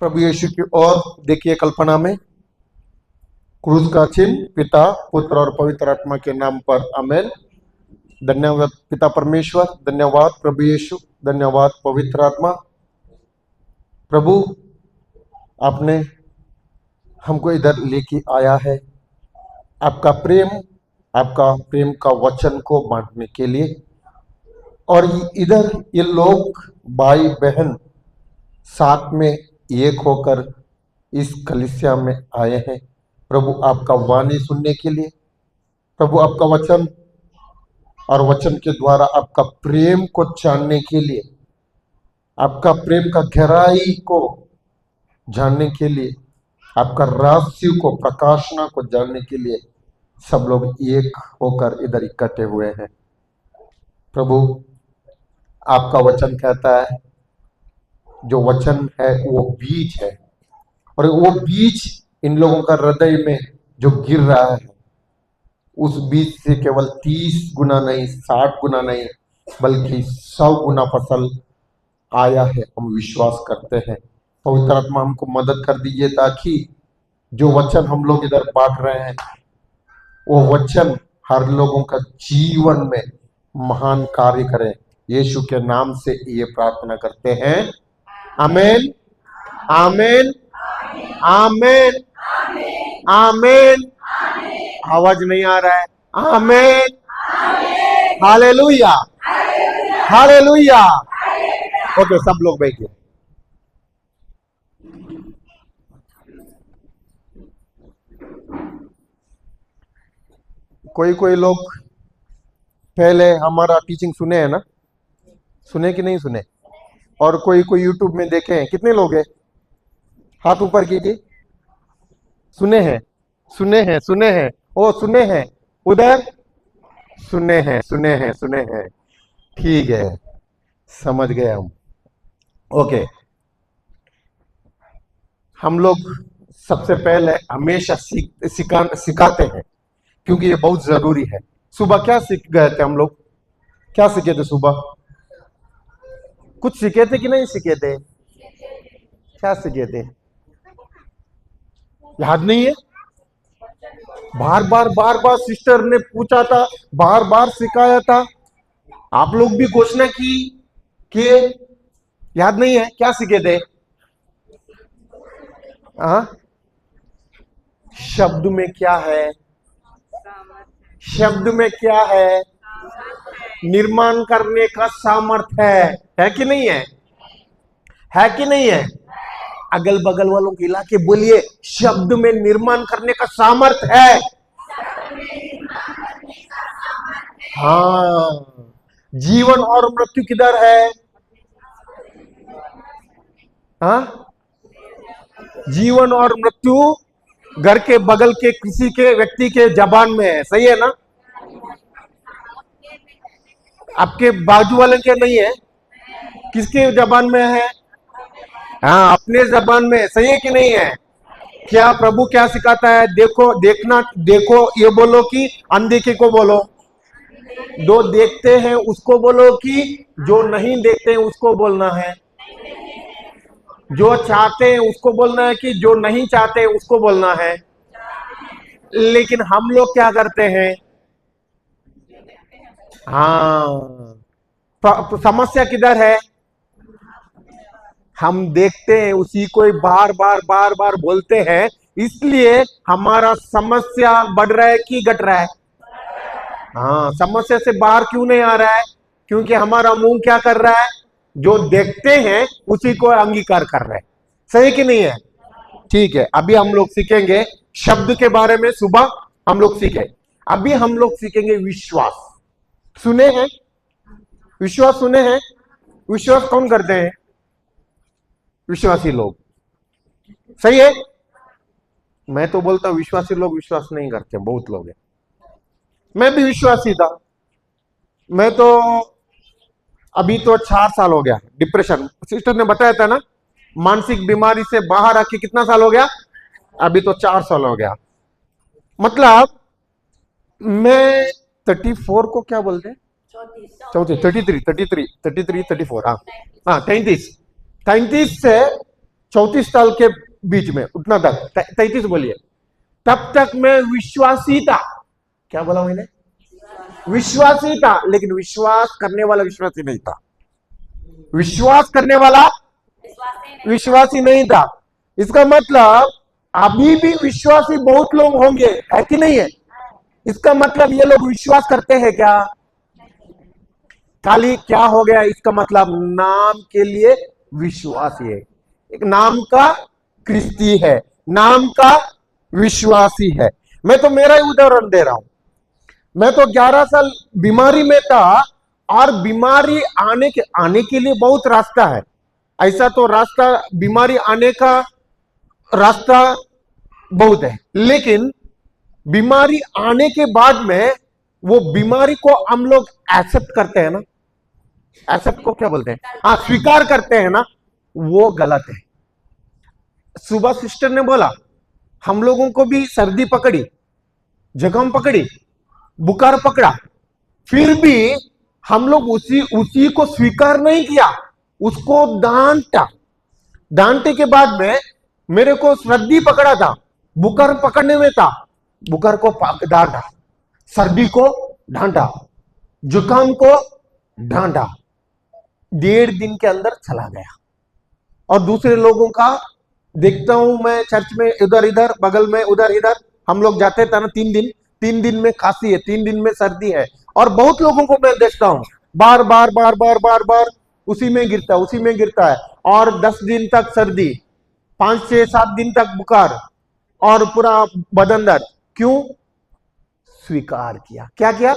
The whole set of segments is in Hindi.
प्रभु यीशु की ओर देखिए, कल्पना में क्रूस का चिन्ह, पिता, पुत्र और पवित्र आत्मा के नाम पर आमेन। धन्यवाद पिता परमेश्वर, धन्यवाद प्रभु यीशु, धन्यवाद पवित्र आत्मा। प्रभु, आपने हमको इधर लेके आया है आपका प्रेम का वचन को बांटने के लिए। और इधर ये लोग भाई बहन साथ में एक होकर इस कलीसिया में आए हैं प्रभु, आपका वाणी सुनने के लिए। प्रभु, आपका वचन और वचन के द्वारा आपका प्रेम को जानने के लिए, आपका प्रेम का गहराई को जानने के लिए, आपका रहस्य को, प्रकाशना को जानने के लिए सब लोग एक होकर इधर इकट्ठे हुए हैं। प्रभु, आपका वचन कहता है जो वचन है वो बीज है, और वो बीज इन लोगों का हृदय में जो गिर रहा है, उस बीज से केवल 30 गुना नहीं, 60 गुना नहीं, बल्कि 100 गुना फसल आया है, हम विश्वास करते हैं। पवित्र आत्मा हमको मदद कर दीजिए ताकि जो वचन हम लोग इधर बांट रहे हैं वो वचन हर लोगों का जीवन में महान कार्य करे। यीशु के नाम से ये प्रार्थना करते हैं, आमेन, आमेन, आमेन, आमेन। आवाज नहीं आ रहा है? आमेन, हालेलुया, हालेलुया। ओके, सब लोग बैठिए। कोई लोग पहले हमारा टीचिंग सुने हैं ना? सुने कि नहीं सुने? और कोई यूट्यूब में देखे हैं? कितने लोग हैं? हाथ ऊपर कीजिए। सुने हैं, सुने हैं, सुने हैं, ओ सुने हैं, उधर सुने हैं, सुने हैं, सुने हैं। ठीक है, समझ गए हम। ओके, हम लोग सबसे पहले हमेशा सिखाते हैं क्योंकि ये बहुत जरूरी है। सुबह क्या सीख गए थे हम लोग? क्या सीखे थे सुबह? कुछ सीखे थे कि नहीं सीखे थे? क्या सीखे थे? याद नहीं है? बार बार सिस्टर ने पूछा था, बार बार सिखाया था, आप लोग भी घोषणा की कि याद नहीं है? क्या सीखे थे? शब्द में क्या है? शब्द में क्या है? निर्माण करने का सामर्थ्य है कि नहीं है? है कि नहीं है? अगल बगल वालों को हिला के बोलिए, शब्द में निर्माण करने का सामर्थ्य है। हाँ, जीवन और मृत्यु किधर है? हाँ, जीवन और मृत्यु घर के बगल के किसी के व्यक्ति के जबान में है, सही है ना? आपके बाजू वाले के नहीं है? किसके जबान में है? हाँ, अपने जबान में, सही है कि नहीं है? क्या प्रभु क्या सिखाता है? देखो, देखना, देखो ये बोलो कि अनदेखे को बोलो, जो देखते हैं उसको बोलो कि जो नहीं देखते हैं उसको बोलना है, जो चाहते हैं उसको बोलना है कि जो नहीं चाहते उसको बोलना है। लेकिन हम लोग क्या करते हैं? हाँ, समस्या किधर है? हम देखते हैं उसी को बार बार बोलते हैं, इसलिए हमारा समस्या बढ़ रहा है कि घट रहा है? हाँ, समस्या से बाहर क्यों नहीं आ रहा है? क्योंकि हमारा मुंह क्या कर रहा है? जो देखते हैं उसी को अंगीकार कर रहे हैं, सही कि नहीं है? ठीक है, अभी हम लोग सीखेंगे शब्द के बारे में। सुबह हम लोग सीखे, अभी हम लोग सीखेंगे विश्वास। सुने हैं? विश्वास सुने हैं? विश्वास कौन करते हैं? विश्वासी लोग, सही है? मैं तो बोलता हूं विश्वासी लोग विश्वास नहीं करते, बहुत लोग हैं। मैं भी विश्वासी था। मैं तो अभी तो 4 साल हो गया डिप्रेशन, सिस्टर ने बताया था ना, मानसिक बीमारी से बाहर आके कितना साल हो गया? अभी तो 4 साल हो गया। मतलब मैं 34 को क्या बोलते हैं? 34, 33, 34, हाँ, 33 से 34 साल के बीच में, उतना तक, 33 बोलिए, तब तक मैं विश्वासी था। क्या बोला मैंने? विश्वासी था, लेकिन विश्वास करने वाला विश्वासी नहीं था। विश्वास करने वाला विश्वासी नहीं था। इसका मतलब अभी भी विश्वासी बहुत लोग होंगे, है कि नहीं है? इसका मतलब ये लोग विश्वास करते हैं क्या? खाली क्या हो गया, इसका मतलब नाम के लिए विश्वासी है, एक नाम का क्रिस्ती है, नाम का विश्वासी है। मैं तो मेरा ही उदाहरण दे रहा हूं। मैं तो 11 साल बीमारी में था, और बीमारी आने के लिए बहुत रास्ता है। ऐसा तो रास्ता, बीमारी आने का रास्ता बहुत है, लेकिन बीमारी आने के बाद में वो बीमारी को हम लोग एक्सेप्ट करते हैं ना, एक्सेप्ट को क्या बोलते हैं? हाँ, स्वीकार करते हैं ना, वो गलत है। सुबह सिस्टर ने बोला हम लोगों को भी सर्दी पकड़ी, जख्म पकड़ी, बुखार पकड़ा, फिर भी हम लोग उसी को स्वीकार नहीं किया, उसको डांटा। डांटे के बाद में मेरे को सर्दी पकड़ा था, बुखार पकड़ने में था, बुखार को डांटा, सर्दी को डांटा, जुकाम को डांटा। 1.5 दिन के अंदर चला गया। और दूसरे लोगों का देखता हूं मैं चर्च में, इधर इधर बगल में, उधर इधर हम लोग जाते थे ना, 3 दिन में खांसी है, 3 दिन में सर्दी है, और बहुत लोगों को मैं देखता हूं बार बार बार बार बार बार उसी में गिरता है, और 10 दिन तक सर्दी, 5 6 7 दिन तक बुखार, और पूरा बदन दर्द। क्यों? स्वीकार किया। क्या किया?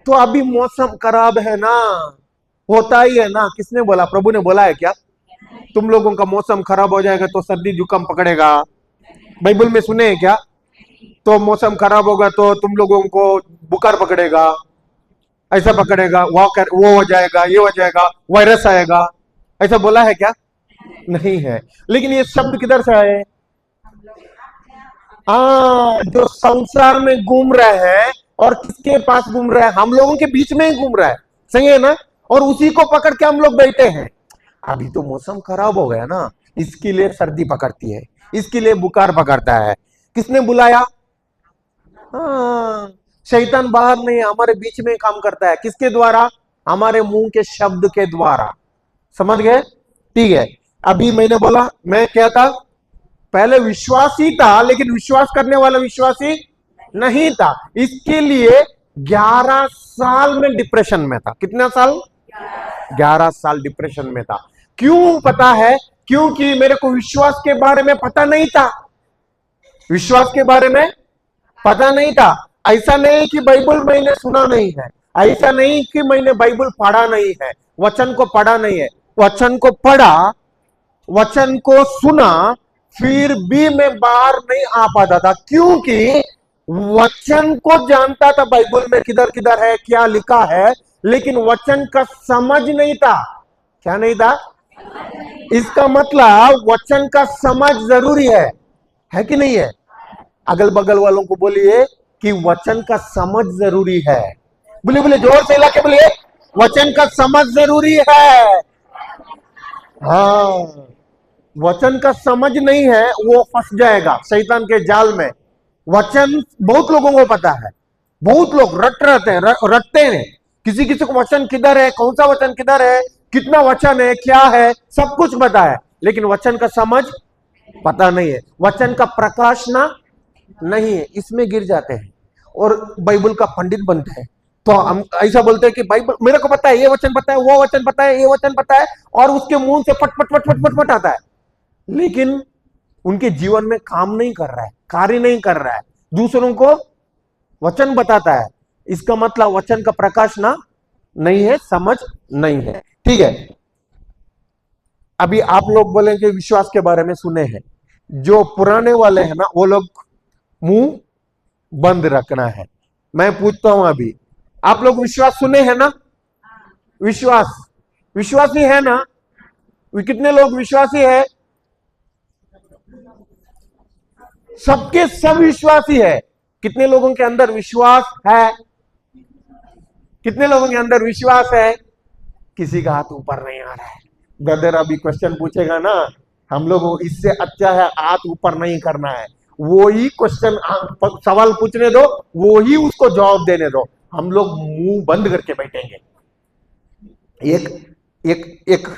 तो अभी मौसम खराब है ना, होता ही है ना। किसने बोला? प्रभु ने बोला है क्या तुम लोगों का मौसम खराब हो जाएगा तो सर्दी जुकाम पकड़ेगा? बाइबल में सुने हैं क्या? तो मौसम खराब होगा तो तुम लोगों को बुखार पकड़ेगा, ऐसा पकड़ेगा, वो हो जाएगा, ये हो जाएगा, वायरस आएगा, ऐसा बोला है क्या? नहीं है। लेकिन ये शब्द किधर से आए? जो संसार में घूम रहे हैं, और किसके पास घूम रहा है? हम लोगों के बीच में ही घूम रहा है, सही है ना? और उसी को पकड़ के हम लोग बैठे हैं। अभी तो मौसम खराब हो गया ना, इसके लिए सर्दी पकड़ती है, इसके लिए बुखार पकड़ता है। किसने बुलाया? शैतान बाहर नहीं, हमारे बीच में काम करता है। किसके द्वारा? हमारे मुंह के शब्द के द्वारा। समझ गए? ठीक है। अभी मैंने बोला, मैं क्या था? पहले विश्वासी था, लेकिन विश्वास करने वाला विश्वासी नहीं था। इसके लिए 11 साल में डिप्रेशन में था। कितना साल? 11 साल डिप्रेशन में था। क्यों पता है? क्योंकि मेरे को विश्वास के बारे में पता नहीं था। विश्वास के बारे में पता नहीं था। ऐसा नहीं कि बाइबल मैंने सुना नहीं है, ऐसा नहीं कि मैंने बाइबल पढ़ा नहीं है, वचन को पढ़ा नहीं है, वचन को पढ़ा, वचन को सुना, फिर भी मैं बाहर नहीं आ पाता था। क्योंकि वचन को जानता था बाइबल में किधर किधर है, क्या लिखा है, लेकिन वचन का समझ नहीं था। क्या नहीं था? इसका मतलब वचन का समझ जरूरी है कि नहीं है? अगल बगल वालों को बोलिए कि वचन का समझ जरूरी है। बोलिए बोलिए, जोर से लाके बोलिए, वचन का समझ जरूरी है। हाँ, वचन का समझ नहीं है, वो फंस जाएगा शैतान के जाल में। वचन बहुत लोगों को पता है, बहुत लोग रटते हैं। किसी किसी को वचन किधर है, कौन सा वचन किधर है, कितना वचन है, क्या है, सब कुछ पता है, लेकिन वचन का समझ पता नहीं है, वचन का प्रकाश ना नहीं है, इसमें गिर जाते हैं और बाइबल का पंडित बनते हैं। तो हम ऐसा बोलते हैं कि बाइबल मेरे को पता है, ये वचन पता है, वो वचन पता है, ये वचन पता है, और उसके मुंह से फट फट फट फट फट फट आता है, लेकिन उनके जीवन में काम नहीं कर रहा है, कार्य नहीं कर रहा है, दूसरों को वचन बताता है। इसका मतलब वचन का प्रकाश ना नहीं है, समझ नहीं है। ठीक है, अभी आप लोग बोलेंगे विश्वास के बारे में सुने हैं, जो पुराने वाले हैं ना, वो लोग मुंह बंद रखना है। मैं पूछता हूं, अभी आप लोग विश्वास सुने हैं ना? विश्वासी है ना? कितने लोग विश्वासी है? सबके सब विश्वासी है। कितने लोगों के अंदर विश्वास है? कितने लोगों के अंदर विश्वास है? किसी का हाथ ऊपर नहीं आ रहा है। ब्रदर अभी क्वेश्चन पूछेगा ना, हम लोग इससे अच्छा है हाथ ऊपर नहीं करना है, वो ही क्वेश्चन सवाल पूछने दो, वो ही उसको जवाब देने दो, हम लोग मुंह बंद करके बैठेंगे। एक एक एक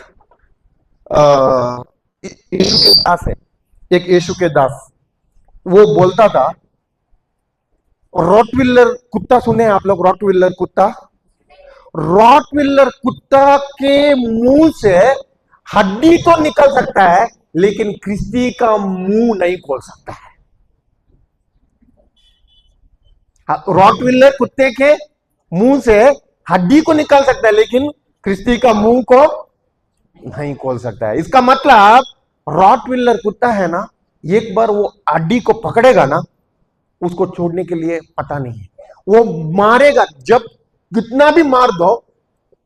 यीशु के दास है, एक यीशु के दास, वो बोलता था, रॉटविलर कुत्ता सुने आप लोग? रॉटविलर कुत्ता, रॉटविलर कुत्ता के मुंह से हड्डी तो निकल सकता है, लेकिन क्रिस्टी का मुंह नहीं खोल सकता है। रॉटविलर कुत्ते के मुंह से हड्डी को निकाल सकता है, लेकिन क्रिस्टी का मुंह को नहीं खोल सकता है। इसका मतलब रॉटविलर कुत्ता है ना, एक बार वो हड्डी को पकड़ेगा ना, उसको छोड़ने के लिए पता नहीं है, वो मारेगा, जब कितना भी मार दो,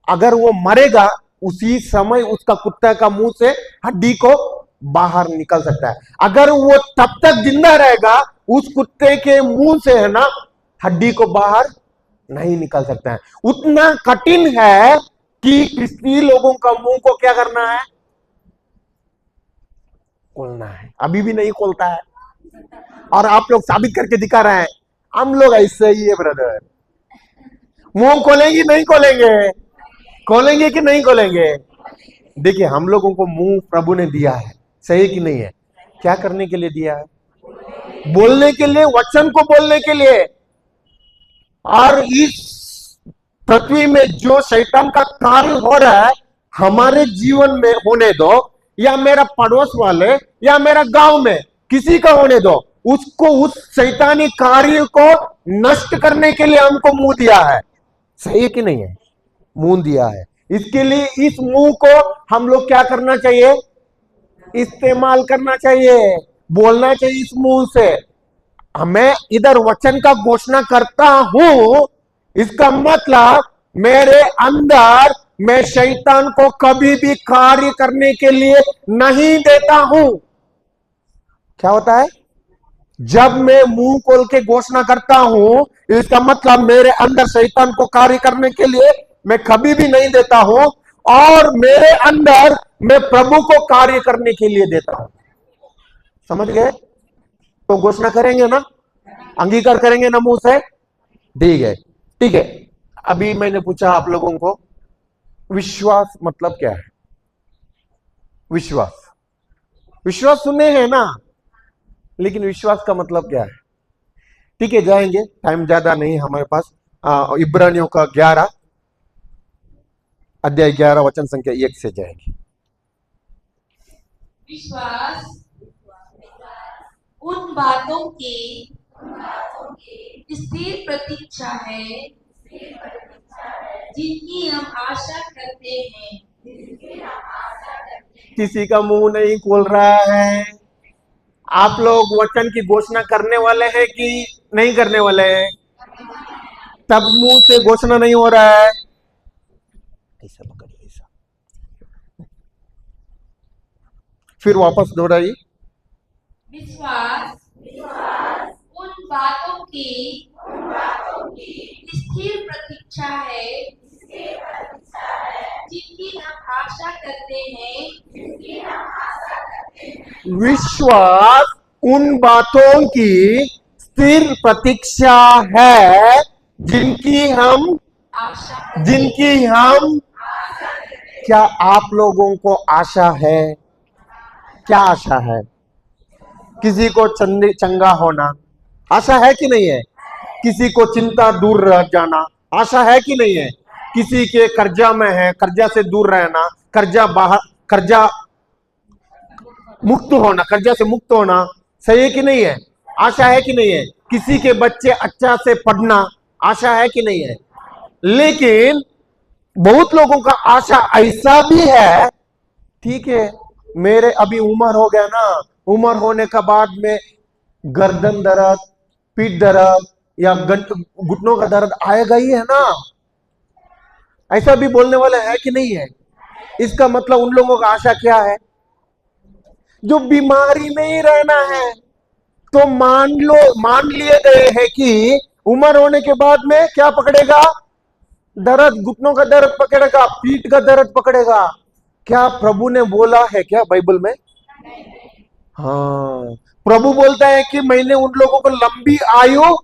अगर वो मरेगा उसी समय उसका कुत्ता का मुंह से हड्डी को बाहर निकल सकता है। अगर वो तब तक जिंदा रहेगा, उस कुत्ते के मुंह से है ना हड्डी को बाहर नहीं निकल सकता है। उतना कठिन है कि किसी लोगों का मुंह को क्या करना है, खोलना है। अभी भी नहीं खोलता है, और आप लोग साबित करके दिखा रहे हैं, हम लोग ऐसे ही है ब्रदर। मुंह खोलेंगे नहीं खोलेंगे? खोलेंगे कि नहीं खोलेंगे? देखिए, हम लोगों को मुंह प्रभु ने दिया है, सही कि नहीं है? क्या करने के लिए दिया है? बोलने के लिए, वचन को बोलने के लिए। और इस पृथ्वी में जो शैतान का कार्य हो रहा है, हमारे जीवन में होने दो, या मेरा पड़ोस वाले या मेरा गांव में किसी का होने दो, उसको, उस शैतानी कार्य को नष्ट करने के लिए हमको मुंह दिया है, सही है कि नहीं है? मुंह दिया है। इसके लिए इस मुंह को हम लोग क्या करना चाहिए? इस्तेमाल करना चाहिए, बोलना चाहिए इस मुंह से। मैं इधर वचन का घोषणा करता हूं, इसका मतलब मेरे अंदर मैं शैतान को कभी भी कार्य करने के लिए नहीं देता हूं। क्या होता है? जब मैं मुंह खोल के घोषणा करता हूं, इसका मतलब मेरे अंदर शैतान को कार्य करने के लिए मैं कभी भी नहीं देता हूं, और मेरे अंदर मैं प्रभु को कार्य करने के लिए देता हूं। समझ गए? तो घोषणा करेंगे ना, अंगीकार करेंगे ना मुंह से? ठीक है, ठीक है। अभी मैंने पूछा आप लोगों को, विश्वास मतलब क्या है? विश्वास, विश्वास सुने हैं ना, लेकिन विश्वास का मतलब क्या है? ठीक है, जाएंगे, टाइम ज्यादा नहीं हमारे पास। इब्रानियों का 11 अध्याय 11 वचन संख्या 1 से जाएंगे। विश्वास उन बातों की स्थिर प्रतीक्षा है जिनकी हम आशा करते हैं। किसी का मुंह नहीं खोल रहा है। आप लोग वचन की घोषणा करने वाले हैं कि नहीं करने वाले हैं? तब मुंह से घोषणा नहीं हो रहा है। ऐसा पकड़िए, ऐसा, फिर वापस दोहराइए। विश्वास उन बातों की स्थिर प्रतीक्षा है जिनकी हम आशा करते हैं। विश्वास उन बातों की स्थिर प्रतीक्षा है जिनकी हम क्या आप लोगों को आशा है? क्या आशा है? किसी को चंगा होना आशा है कि नहीं है? किसी को चिंता दूर रह जाना आशा है कि नहीं है? किसी के कर्जा में है, कर्जा से दूर रहना, कर्जा मुक्त होना, कर्जा से मुक्त होना, सही है कि नहीं है? आशा है कि नहीं है? किसी के बच्चे अच्छा से पढ़ना आशा है कि नहीं है? लेकिन बहुत लोगों का आशा ऐसा भी है, ठीक है, मेरे अभी उम्र हो गया ना, उम्र होने के बाद में गर्दन दर्द, पीठ दर्द या घुटनों का दर्द आएगा ही है ना, ऐसा भी बोलने वाले है कि नहीं है? इसका मतलब उन लोगों का आशा क्या है? जो बीमारी में ही रहना है। तो मान लिए गए हैं कि उम्र होने के बाद में क्या पकड़ेगा? दर्द, घुटनों का दर्द पकड़ेगा, पीठ का दर्द पकड़ेगा। क्या प्रभु ने बोला है क्या बाइबल में? हाँ, प्रभु बोलता है कि मैंने उन लोगों को लंबी आयु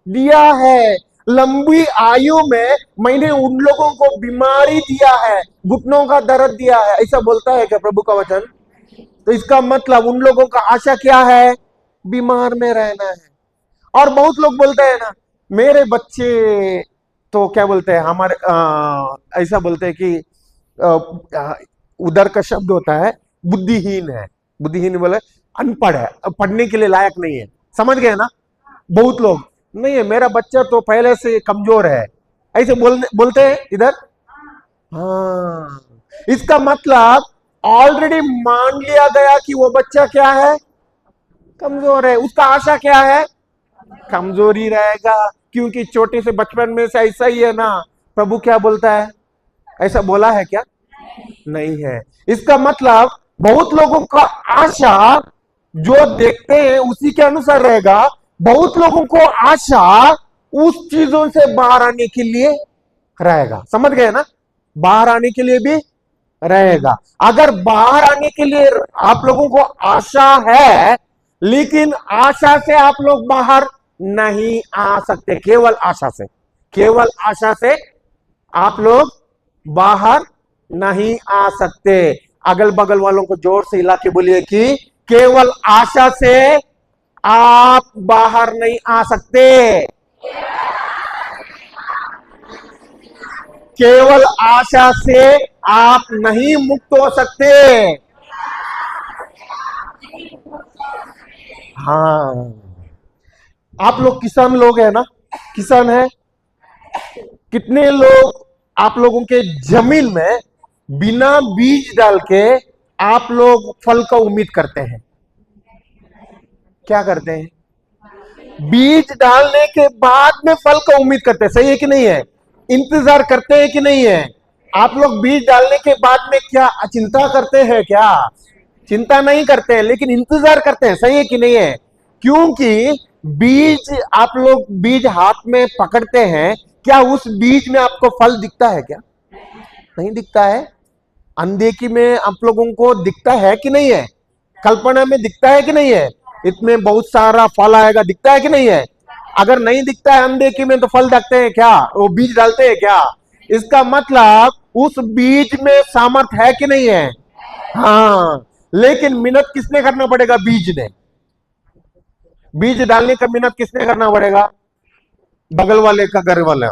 दिया है। लंबी आयु में मैंने उन लोगों को बीमारी दिया है, घुटनों का दर्द दिया है, ऐसा बोलता है क्या प्रभु का वचन? तो इसका मतलब उन लोगों का आशा क्या है? बीमार में रहना है। और बहुत लोग बोलते हैं ना, मेरे बच्चे तो क्या बोलते हैं हमारे ऐसा बोलते हैं कि उधर का शब्द होता है बुद्धिहीन है। बुद्धिहीन बोले अनपढ़ है, पढ़ने के लिए लायक नहीं है। समझ गए ना? बहुत लोग नहीं है, मेरा बच्चा तो पहले से कमजोर है, ऐसे बोलते हैं इधर। हाँ, इसका मतलब ऑलरेडी मान लिया गया कि वो बच्चा क्या है? कमजोर है। उसका आशा क्या है? कमजोरी रहेगा, क्योंकि छोटे से बचपन में से ऐसा ही है ना। प्रभु क्या बोलता है? ऐसा बोला है क्या? नहीं है। इसका मतलब बहुत लोगों का आशा जो देखते हैं उसी के अनुसार रहेगा। बहुत लोगों को आशा उस चीजों से बाहर आने के लिए रहेगा। समझ गए ना? बाहर आने के लिए भी रहेगा। अगर बाहर आने के लिए आप लोगों को आशा है, लेकिन आशा से आप लोग बाहर नहीं आ सकते। केवल आशा से, केवल आशा से आप लोग बाहर नहीं आ सकते। अगल बगल वालों को जोर से हिला के बोलिए कि केवल आशा से आप बाहर नहीं आ सकते। केवल आशा से आप नहीं मुक्त हो सकते। हाँ, आप लोग किसान लोग हैं ना? किसान है। कितने लोग आप लोगों के जमीन में बिना बीज डाल के आप लोग फल का उम्मीद करते हैं? क्या करते हैं? बीज डालने के बाद में फल का उम्मीद करते हैं। सही है कि नहीं है? इंतजार करते हैं कि नहीं है? आप लोग बीज डालने के बाद में क्या चिंता करते हैं क्या? चिंता नहीं करते हैं, लेकिन इंतजार करते हैं। सही है कि नहीं है? क्योंकि बीज, आप लोग बीज हाथ में पकड़ते हैं, क्या उस बीज में आपको फल दिखता है क्या? नहीं दिखता है। अनदेखी में आप लोगों को दिखता है कि नहीं है? कल्पना में दिखता है कि नहीं है? इसमें बहुत सारा फल आएगा, दिखता है कि नहीं है? अगर नहीं दिखता है अनदेखी में, तो फल देखते हैं क्या? वो बीज डालते हैं क्या? इसका मतलब उस बीज में सामर्थ है कि नहीं है? हाँ, लेकिन मेहनत किसने करना पड़ेगा? बीज ने। बीज डालने का मेहनत किसने करना पड़ेगा? बगल वाले का, घर वाला।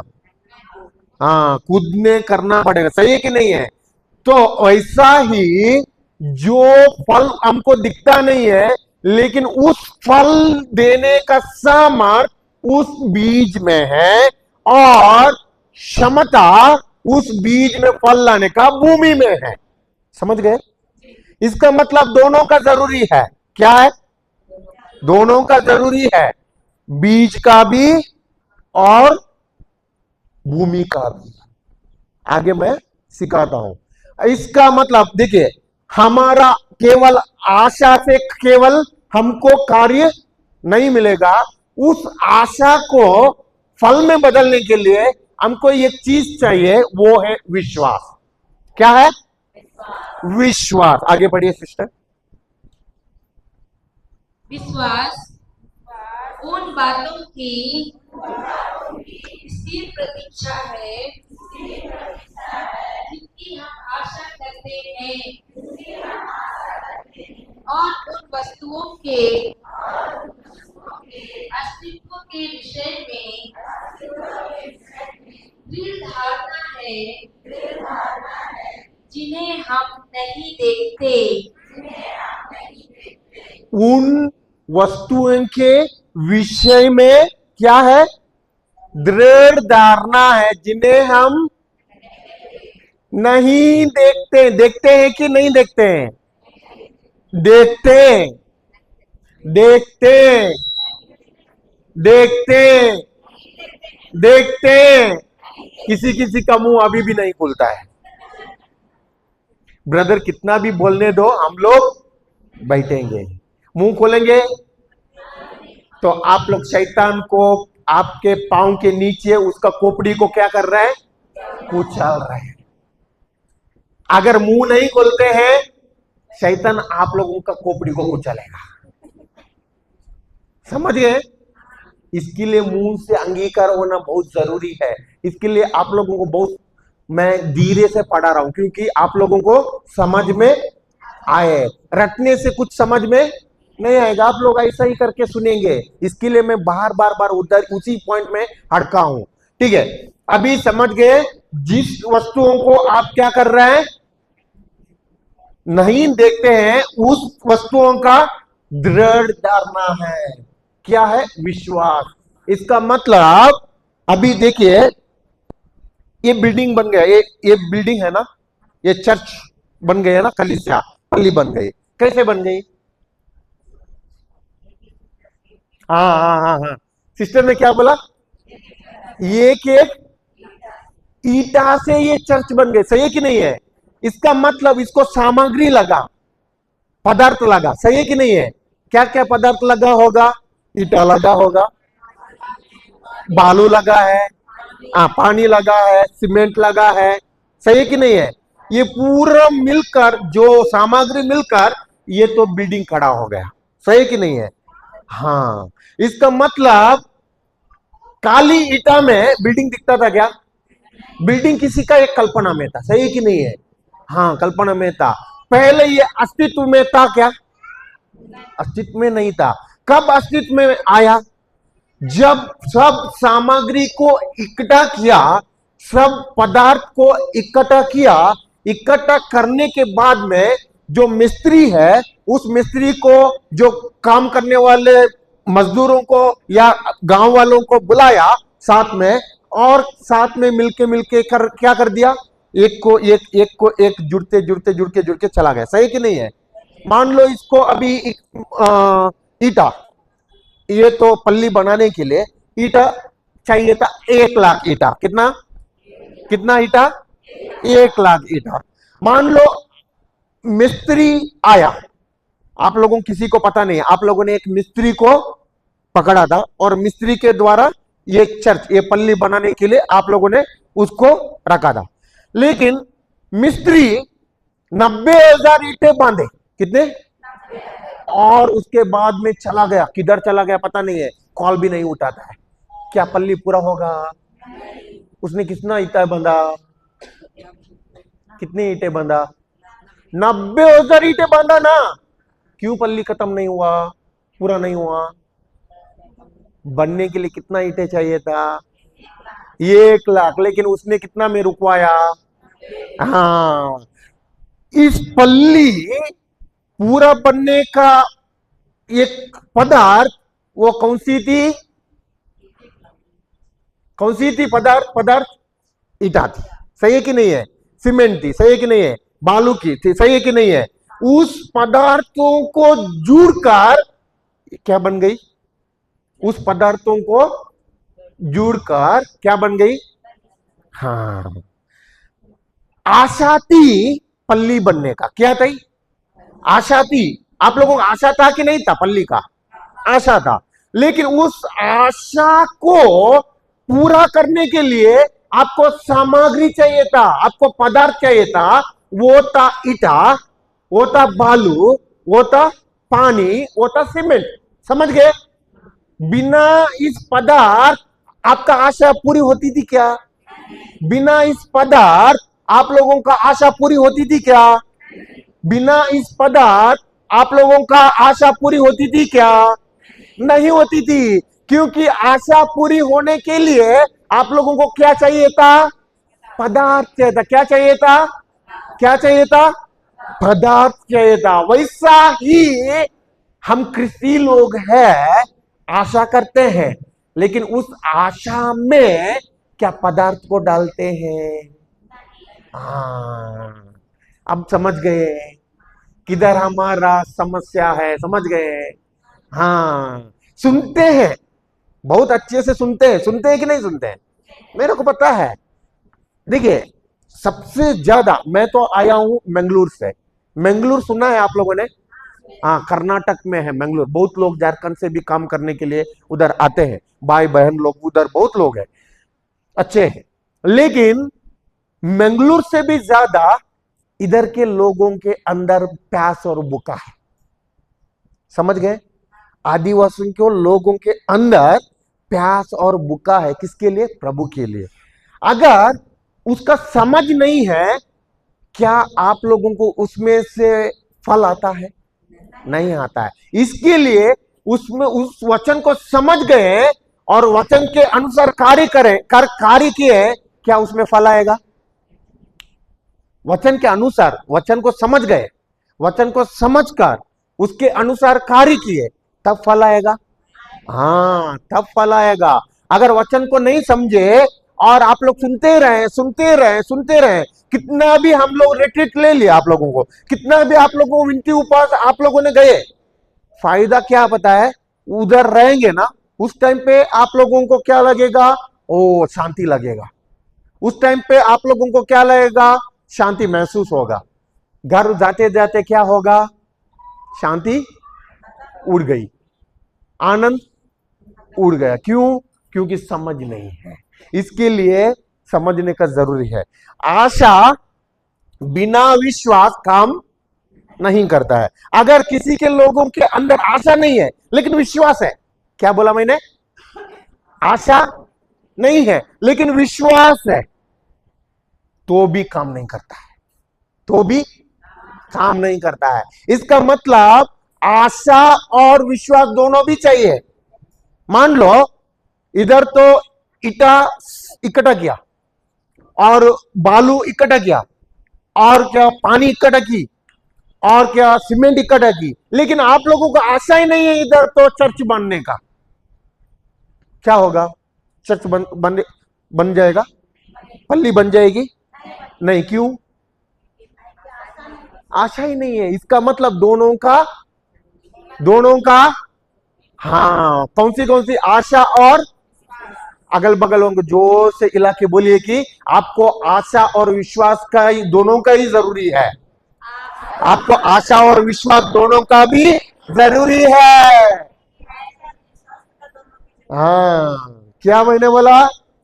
हाँ, खुद ने करना पड़ेगा। सही है कि नहीं है? तो ऐसा ही जो फल हमको दिखता नहीं है, लेकिन उस फल देने का सामर्थ उस बीज में है, और क्षमता उस बीज में फल लाने का भूमि में है। समझ गए? इसका मतलब दोनों का जरूरी है। क्या है? दोनों का जरूरी है, बीज का भी और भूमि का भी। आगे मैं सिखाता हूं। इसका मतलब देखिए, हमारा केवल आशा से केवल हमको कार्य नहीं मिलेगा। उस आशा को फल में बदलने के लिए हमको एक चीज चाहिए, वो है विश्वास। क्या है? विश्वास। आगे बढ़िए सिस्टर। विश्वास उन बातों की स्थिर प्रतीक्षा है जिनकी हम आशा करते हैं, और उन वस्तुओं के अस्तित्व के विषय में दृढ़ धारणा है जिन्हें हम नहीं देखते। उन वस्तुओं के विषय में क्या है? दृढ़ धारणा है, जिन्हें हम नहीं देखते। देखते हैं कि नहीं देखते हैं? देखते, देखते, देखते, देखते। किसी किसी का मुंह अभी भी नहीं खुलता है। ब्रदर कितना भी बोलने दो, हम लोग बैठेंगे। मुंह खोलेंगे तो आप लोग शैतान को आपके पांव के नीचे उसका खोपड़ी को क्या कर रहे हैं? कुचल रहे हैं। अगर मुंह नहीं खोलते हैं, शैतान आप लोगों का खोपड़ी को कुचलेगा। समझ गए? इसके लिए मुंह से अंगीकार होना बहुत जरूरी है। इसके लिए आप लोगों को बहुत मैं धीरे से पढ़ा रहा हूं, क्योंकि आप लोगों को समझ में आए। रटने से कुछ समझ में नहीं आएगा, आप लोग ऐसा ही करके सुनेंगे। इसके लिए मैं बार बार उधर उसी पॉइंट में अड़का हूं। ठीक है, अभी समझ गए? जिस वस्तुओं को आप क्या कर रहे हैं, नहीं देखते हैं, उस वस्तुओं का दृढ़ धारणा है। क्या है? विश्वास। इसका मतलब अभी देखिए, ये बिल्डिंग बन गया, ये बिल्डिंग है ना, ये चर्च बन गए ना, कलीसिया पल्ली बन गई। कैसे बन गई? हाँ हाँ हाँ हाँ, सिस्टर ने क्या बोला? एक एक ईटा से ये चर्च बन गए। सही है कि नहीं है? इसका मतलब इसको सामग्री लगा, पदार्थ लगा। सही है कि नहीं है? क्या क्या पदार्थ लगा होगा? ईटा लगा होगा, बालू लगा है, पानी लगा है, सीमेंट लगा है। सही है कि नहीं है? ये पूरा मिलकर, जो सामग्री मिलकर ये तो बिल्डिंग खड़ा हो गया। सही है कि नहीं है? हाँ, इसका मतलब काली ईटा में बिल्डिंग दिखता था क्या? बिल्डिंग किसी का एक कल्पना में था। सही है कि नहीं है? हाँ, कल्पना में था। पहले ये अस्तित्व में था क्या? अस्तित्व में नहीं था। कब अस्तित्व में आया? जब सब सामग्री को इकट्ठा किया, सब पदार्थ को इकट्ठा किया, इकट्ठा करने के बाद में जो मिस्त्री है, उस मिस्त्री को, जो काम करने वाले मजदूरों को या गांव वालों को बुलाया साथ में, और साथ में मिलके मिलके क्या कर दिया? एक को एक जुड़ते चला गया। सही कि नहीं है? मान लो इसको अभी ईटा, ये तो पल्ली बनाने के लिए ईटा चाहिए था 1 लाख ईटा। कितना कितना ईटा? 1 लाख ईटा। मान लो मिस्त्री आया, आप लोगों किसी को पता नहीं है, आप लोगों ने एक मिस्त्री को पकड़ा था और मिस्त्री के द्वारा ये चर्च, ये पल्ली बनाने के लिए आप लोगों ने उसको रखा था। लेकिन मिस्त्री 90,000 ईंटें बांधे। कितने? और उसके बाद में चला गया। किधर चला गया पता नहीं है, कॉल भी नहीं उठाता है। क्या पल्ली पूरा होगा? उसने कितना ईंटें बांधा? कितनी ईंटें बांधा? 90,000 ईंटें बांधा ना। क्यों पल्ली खत्म नहीं हुआ, पूरा नहीं हुआ? बनने के लिए कितना ईंटें चाहिए था? 1 लाख। लेकिन उसने कितना में रुकवाया? हाँ, इस पल्ली पूरा बनने का एक पदार्थ, वो कौन सी थी? कौन सी थी पदार्थ? ईटा थी। सही है कि नहीं है? सीमेंट थी। सही है कि नहीं है? बालू की थी। सही है कि नहीं है? उस पदार्थों को जुड़कर क्या बन गई? उस पदार्थों को जुड़कर क्या बन गई? हाँ, आशा थी पल्ली बनने का। क्या थी? आशा थी। आप लोगों को आशा था कि नहीं था? पल्ली का आशा था। लेकिन उस आशा को पूरा करने के लिए आपको सामग्री चाहिए था, आपको पदार्थ चाहिए था। वो था ईटा, वो था बालू, वो था पानी, वो था सीमेंट। समझ गए? बिना इस पदार्थ आपका आशा पूरी होती थी क्या? बिना इस पदार्थ आप लोगों का आशा पूरी होती थी क्या? बिना इस पदार्थ आप लोगों का आशा पूरी होती थी क्या? नहीं होती थी। क्योंकि आशा पूरी होने के लिए आप लोगों को क्या चाहिए था? पदार्थ चाहिए था। क्या चाहिए था? क्या चाहिए था? पदार्थ चाहिए था। वैसा ही हम ख्रिस्ती लोग हैं, आशा करते हैं, लेकिन उस आशा में क्या पदार्थ को डालते हैं? हाँ, अब समझ गए किधर हमारा समस्या है? समझ गए? हाँ, सुनते हैं, बहुत अच्छे से सुनते हैं कि नहीं सुनते हैं? मेरे को पता है। देखिए, सबसे ज्यादा मैं तो आया हूं मंगलूर से। मंगलूर सुना है आप लोगों ने? हाँ, कर्नाटक में है मंगलूर। बहुत लोग झारखंड से भी काम करने के लिए उधर आते हैं, भाई बहन लोग उधर बहुत लोग हैं, अच्छे हैं। लेकिन मंगलूर से भी ज्यादा इधर के लोगों के अंदर प्यास और भूखा है। समझ गए? आदिवासियों के लोगों के अंदर प्यास और भूखा है। किसके लिए? प्रभु के लिए। अगर उसका समझ नहीं है, क्या आप लोगों को उसमें से फल आता है? नहीं आता है। इसके लिए उसमें उस वचन को समझ गए और वचन के अनुसार कार्य करें, कार्य किए, क्या उसमें फल आएगा? वचन के अनुसार, वचन को समझ गए, वचन को समझकर उसके अनुसार कार्य किए, तब फल आएगा। हाँ, तब फल आएगा। अगर वचन को नहीं समझे और आप लोग सुनते रहे, कितना भी हम लोग रिट्रीट ले लिया, आप लोगों को कितना भी आप लोगों को विनती उपवास आप लोगों ने गए, फायदा क्या पता है? उधर रहेंगे ना, उस टाइम पे आप लोगों को क्या लगेगा? ओ, शांति लगेगा। उस टाइम पे आप लोगों को क्या लगेगा? शांति महसूस होगा। घर जाते जाते क्या होगा? शांति उड़ गई, आनंद उड़ गया। क्यों? क्योंकि समझ नहीं है। इसके लिए समझने का जरूरी है। आशा बिना विश्वास काम नहीं करता है। अगर किसी के लोगों के अंदर आशा नहीं है लेकिन विश्वास है, क्या बोला मैंने? आशा नहीं है लेकिन विश्वास है, तो भी काम नहीं करता है, तो भी काम नहीं करता है। इसका मतलब आशा और विश्वास दोनों भी चाहिए। मान लो इधर तो ईटा इकट्ठा किया और बालू इकट्ठा किया और क्या पानी इकट्ठा की और क्या सीमेंट इकट्ठा की, लेकिन आप लोगों को आशा ही नहीं है इधर तो चर्च बनने का, क्या होगा? चर्च बन जाएगा? पल्ली बन जाएगी? नहीं। क्यों? आशा ही नहीं है। इसका मतलब दोनों का हाँ, कौन सी आशा और अगल बगल को जोर से इलाके बोलिए कि आपको आशा और विश्वास का ही, दोनों का ही जरूरी है। आपको आशा और विश्वास दोनों का भी जरूरी है। हाँ, क्या मैंने बोला?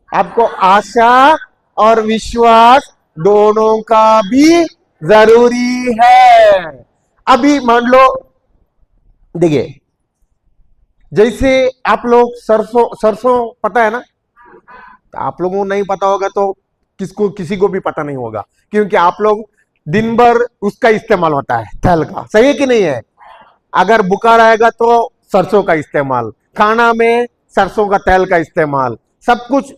आपको आशा और विश्वास दोनों का भी जरूरी है। अभी मान लो, देखिए, जैसे आप लोग सरसों पता है ना? आप लोगों को नहीं पता होगा तो किसी को भी पता नहीं होगा, क्योंकि आप लोग दिन भर उसका इस्तेमाल होता है, तेल का। सही है कि नहीं है? अगर बुखार आएगा तो सरसों का इस्तेमाल, खाना में सरसों का तेल का इस्तेमाल, सब कुछ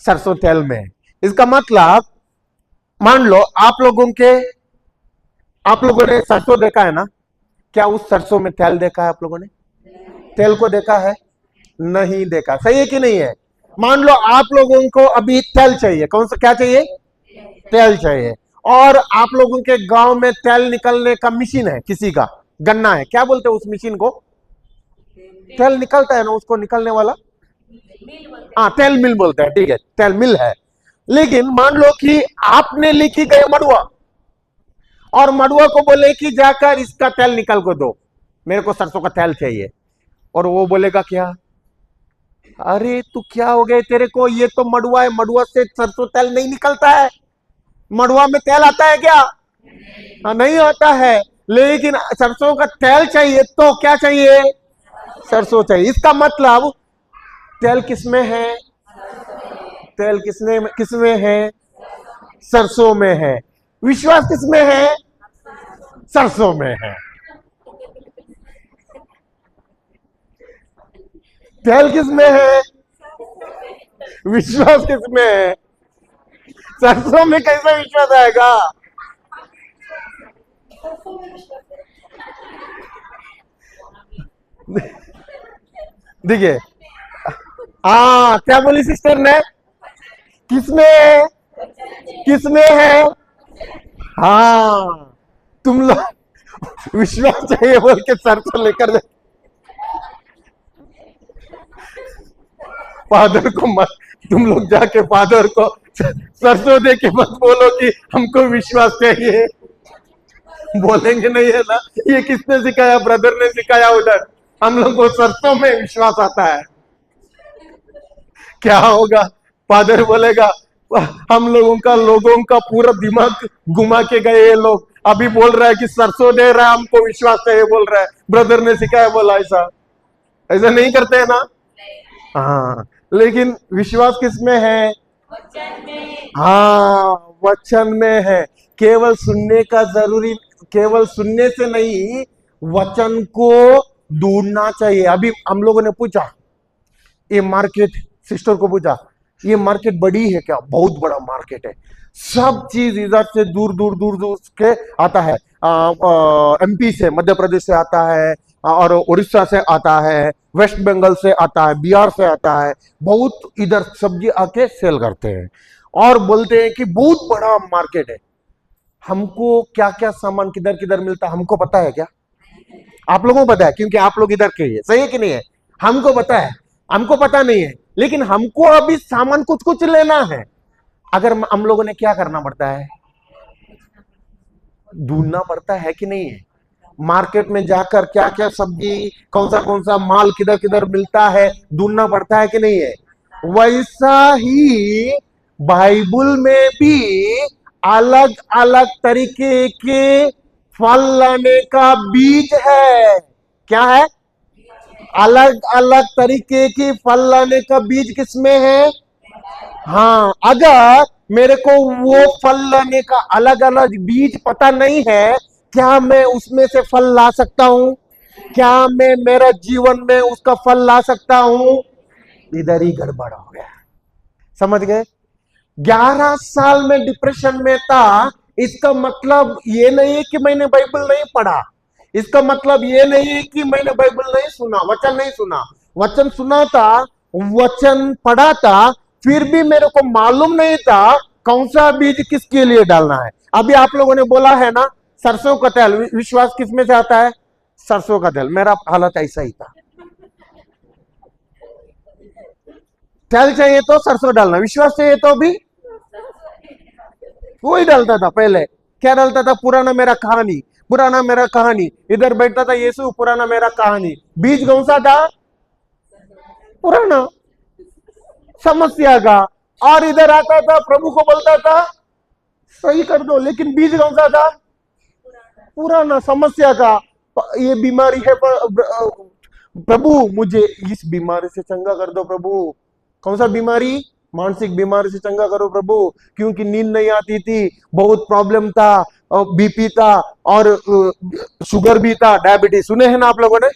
सरसों तेल में। इसका मतलब मान लो आप लोगों ने सरसों देखा है ना? क्या उस सरसों में तेल देखा है? आप लोगों ने तेल को देखा है? नहीं देखा। सही है कि नहीं है? मान लो आप लोगों को अभी तेल चाहिए। कौन सा? क्या चाहिए? तेल चाहिए। और आप लोगों के गांव में तेल निकलने का मशीन है, किसी का गन्ना है, क्या बोलते हैं उस मशीन को? तेल निकलता है ना, उसको निकलने वाला? हाँ, तेल मिल बोलते हैं। ठीक है, तेल मिल है। लेकिन मान लो कि आपने लिखी गए मड़ुआ, और मड़ुआ को बोले कि जाकर इसका तेल निकल को दो, मेरे को सरसों का तेल चाहिए। और वो बोलेगा क्या? अरे तू क्या हो गए तेरे को? ये तो मड़ुआ है, मड़ुआ से सरसों तेल नहीं निकलता है। मड़ुआ में तेल आता है क्या? हाँ, नहीं आता है। लेकिन सरसों का तेल चाहिए तो क्या चाहिए? सरसों चाहिए। इसका मतलब तेल किसमें है? तेल किसमें है? सरसों में है। विश्वास किसमें है? सरसों में है। तेल किसमें है? विश्वास किसमें है? सरसों में कैसे विश्वास आएगा? देखिए, क्या बोली सिस्टर ने? किसमें है? हाँ, तुम लोग विश्वास चाहिए बोल के सरसों लेकर जाए। फादर को मत, तुम लोग जाके फादर को सरसों दे के मत बोलो कि हमको विश्वास चाहिए। बोलेंगे नहीं है ना? ये किसने सिखाया? ब्रदर ने सिखाया। उधर हम लोग को सरसों में विश्वास आता है। क्या होगा? फादर बोलेगा हम लोगों का पूरा दिमाग घुमा के गए ये लोग। अभी बोल रहा है कि सरसों दे रहा है हमको विश्वास है, ये बोल रहा है ब्रदर ने सिखाया, बोला ऐसा ऐसा नहीं करते हैं ना। हाँ, लेकिन विश्वास किस में है? हाँ, वचन में है। केवल सुनने का जरूरी, केवल सुनने से नहीं, वचन को ढूंढना चाहिए। अभी हम लोगों ने पूछा, ये मार्केट, सिस्टर को पूछा ये मार्केट बड़ी है क्या? बहुत बड़ा मार्केट है, सब चीज इधर से दूर दूर दूर दूर के आता है। एमपी से, मध्य प्रदेश से आता है, और उड़ीसा से आता है, वेस्ट बंगाल से आता है, बिहार से आता है। बहुत इधर सब्जी आके सेल करते हैं और बोलते हैं कि बहुत बड़ा मार्केट है। हमको क्या क्या सामान किधर किधर मिलता है हमको पता है क्या? आप लोगों को पता है, क्योंकि आप लोग इधर के हैं, सही है कि नहीं है? हमको पता है, हमको पता नहीं है, लेकिन हमको अभी सामान कुछ कुछ लेना है। अगर हम लोगों ने क्या करना पड़ता है? ढूंढना पड़ता है कि नहीं है? मार्केट में जाकर क्या क्या सब्जी, कौन सा माल किधर किधर मिलता है, ढूंढना पड़ता है कि नहीं है? वैसा ही बाइबल में भी अलग अलग तरीके के फल लाने का बीज है। क्या है? अलग अलग तरीके की फल लाने का बीज किसमें है? हाँ, अगर मेरे को वो फल लाने का अलग अलग बीज पता नहीं है, क्या मैं उसमें से फल ला सकता हूं? क्या मैं मेरा जीवन में उसका फल ला सकता हूं? इधर ही गड़बड़ हो गया। समझ गए? 11 साल में डिप्रेशन में था, इसका मतलब ये नहीं है कि मैंने बाइबल नहीं पढ़ा। इसका मतलब ये नहीं है कि मैंने बाइबल नहीं सुना, वचन नहीं सुना। वचन सुना था, वचन पढ़ा था, फिर भी मेरे को मालूम नहीं था कौन सा बीज किसके लिए डालना है। अभी आप लोगों ने बोला है ना, सरसों का तेल, विश्वास किस में से आता है? सरसों का तेल। मेरा हालत ऐसा ही था। तेल चाहिए तो सरसों डालना, विश्वास चाहिए तो भी वो ही डालता था। पहले क्या डालता था? पुराना मेरा कहानी, पुराना मेरा कहानी। इधर बैठता था यीशु, पुराना मेरा कहानी। बीज कौन सा था? पुराना, समस्या का। और इधर आता था, प्रभु को बोलता था सही कर दो, लेकिन बीज कौन सा था? पुराना, समस्या का। ये बीमारी है, प्रभु मुझे इस बीमारी से चंगा कर दो प्रभु। कौन सा बीमारी? मानसिक बीमारी से चंगा करो प्रभु, क्योंकि नींद नहीं आती थी, बहुत प्रॉब्लम था, बीपी था, और शुगर भी था, डायबिटीज सुने हैं ना आप लोगों ने,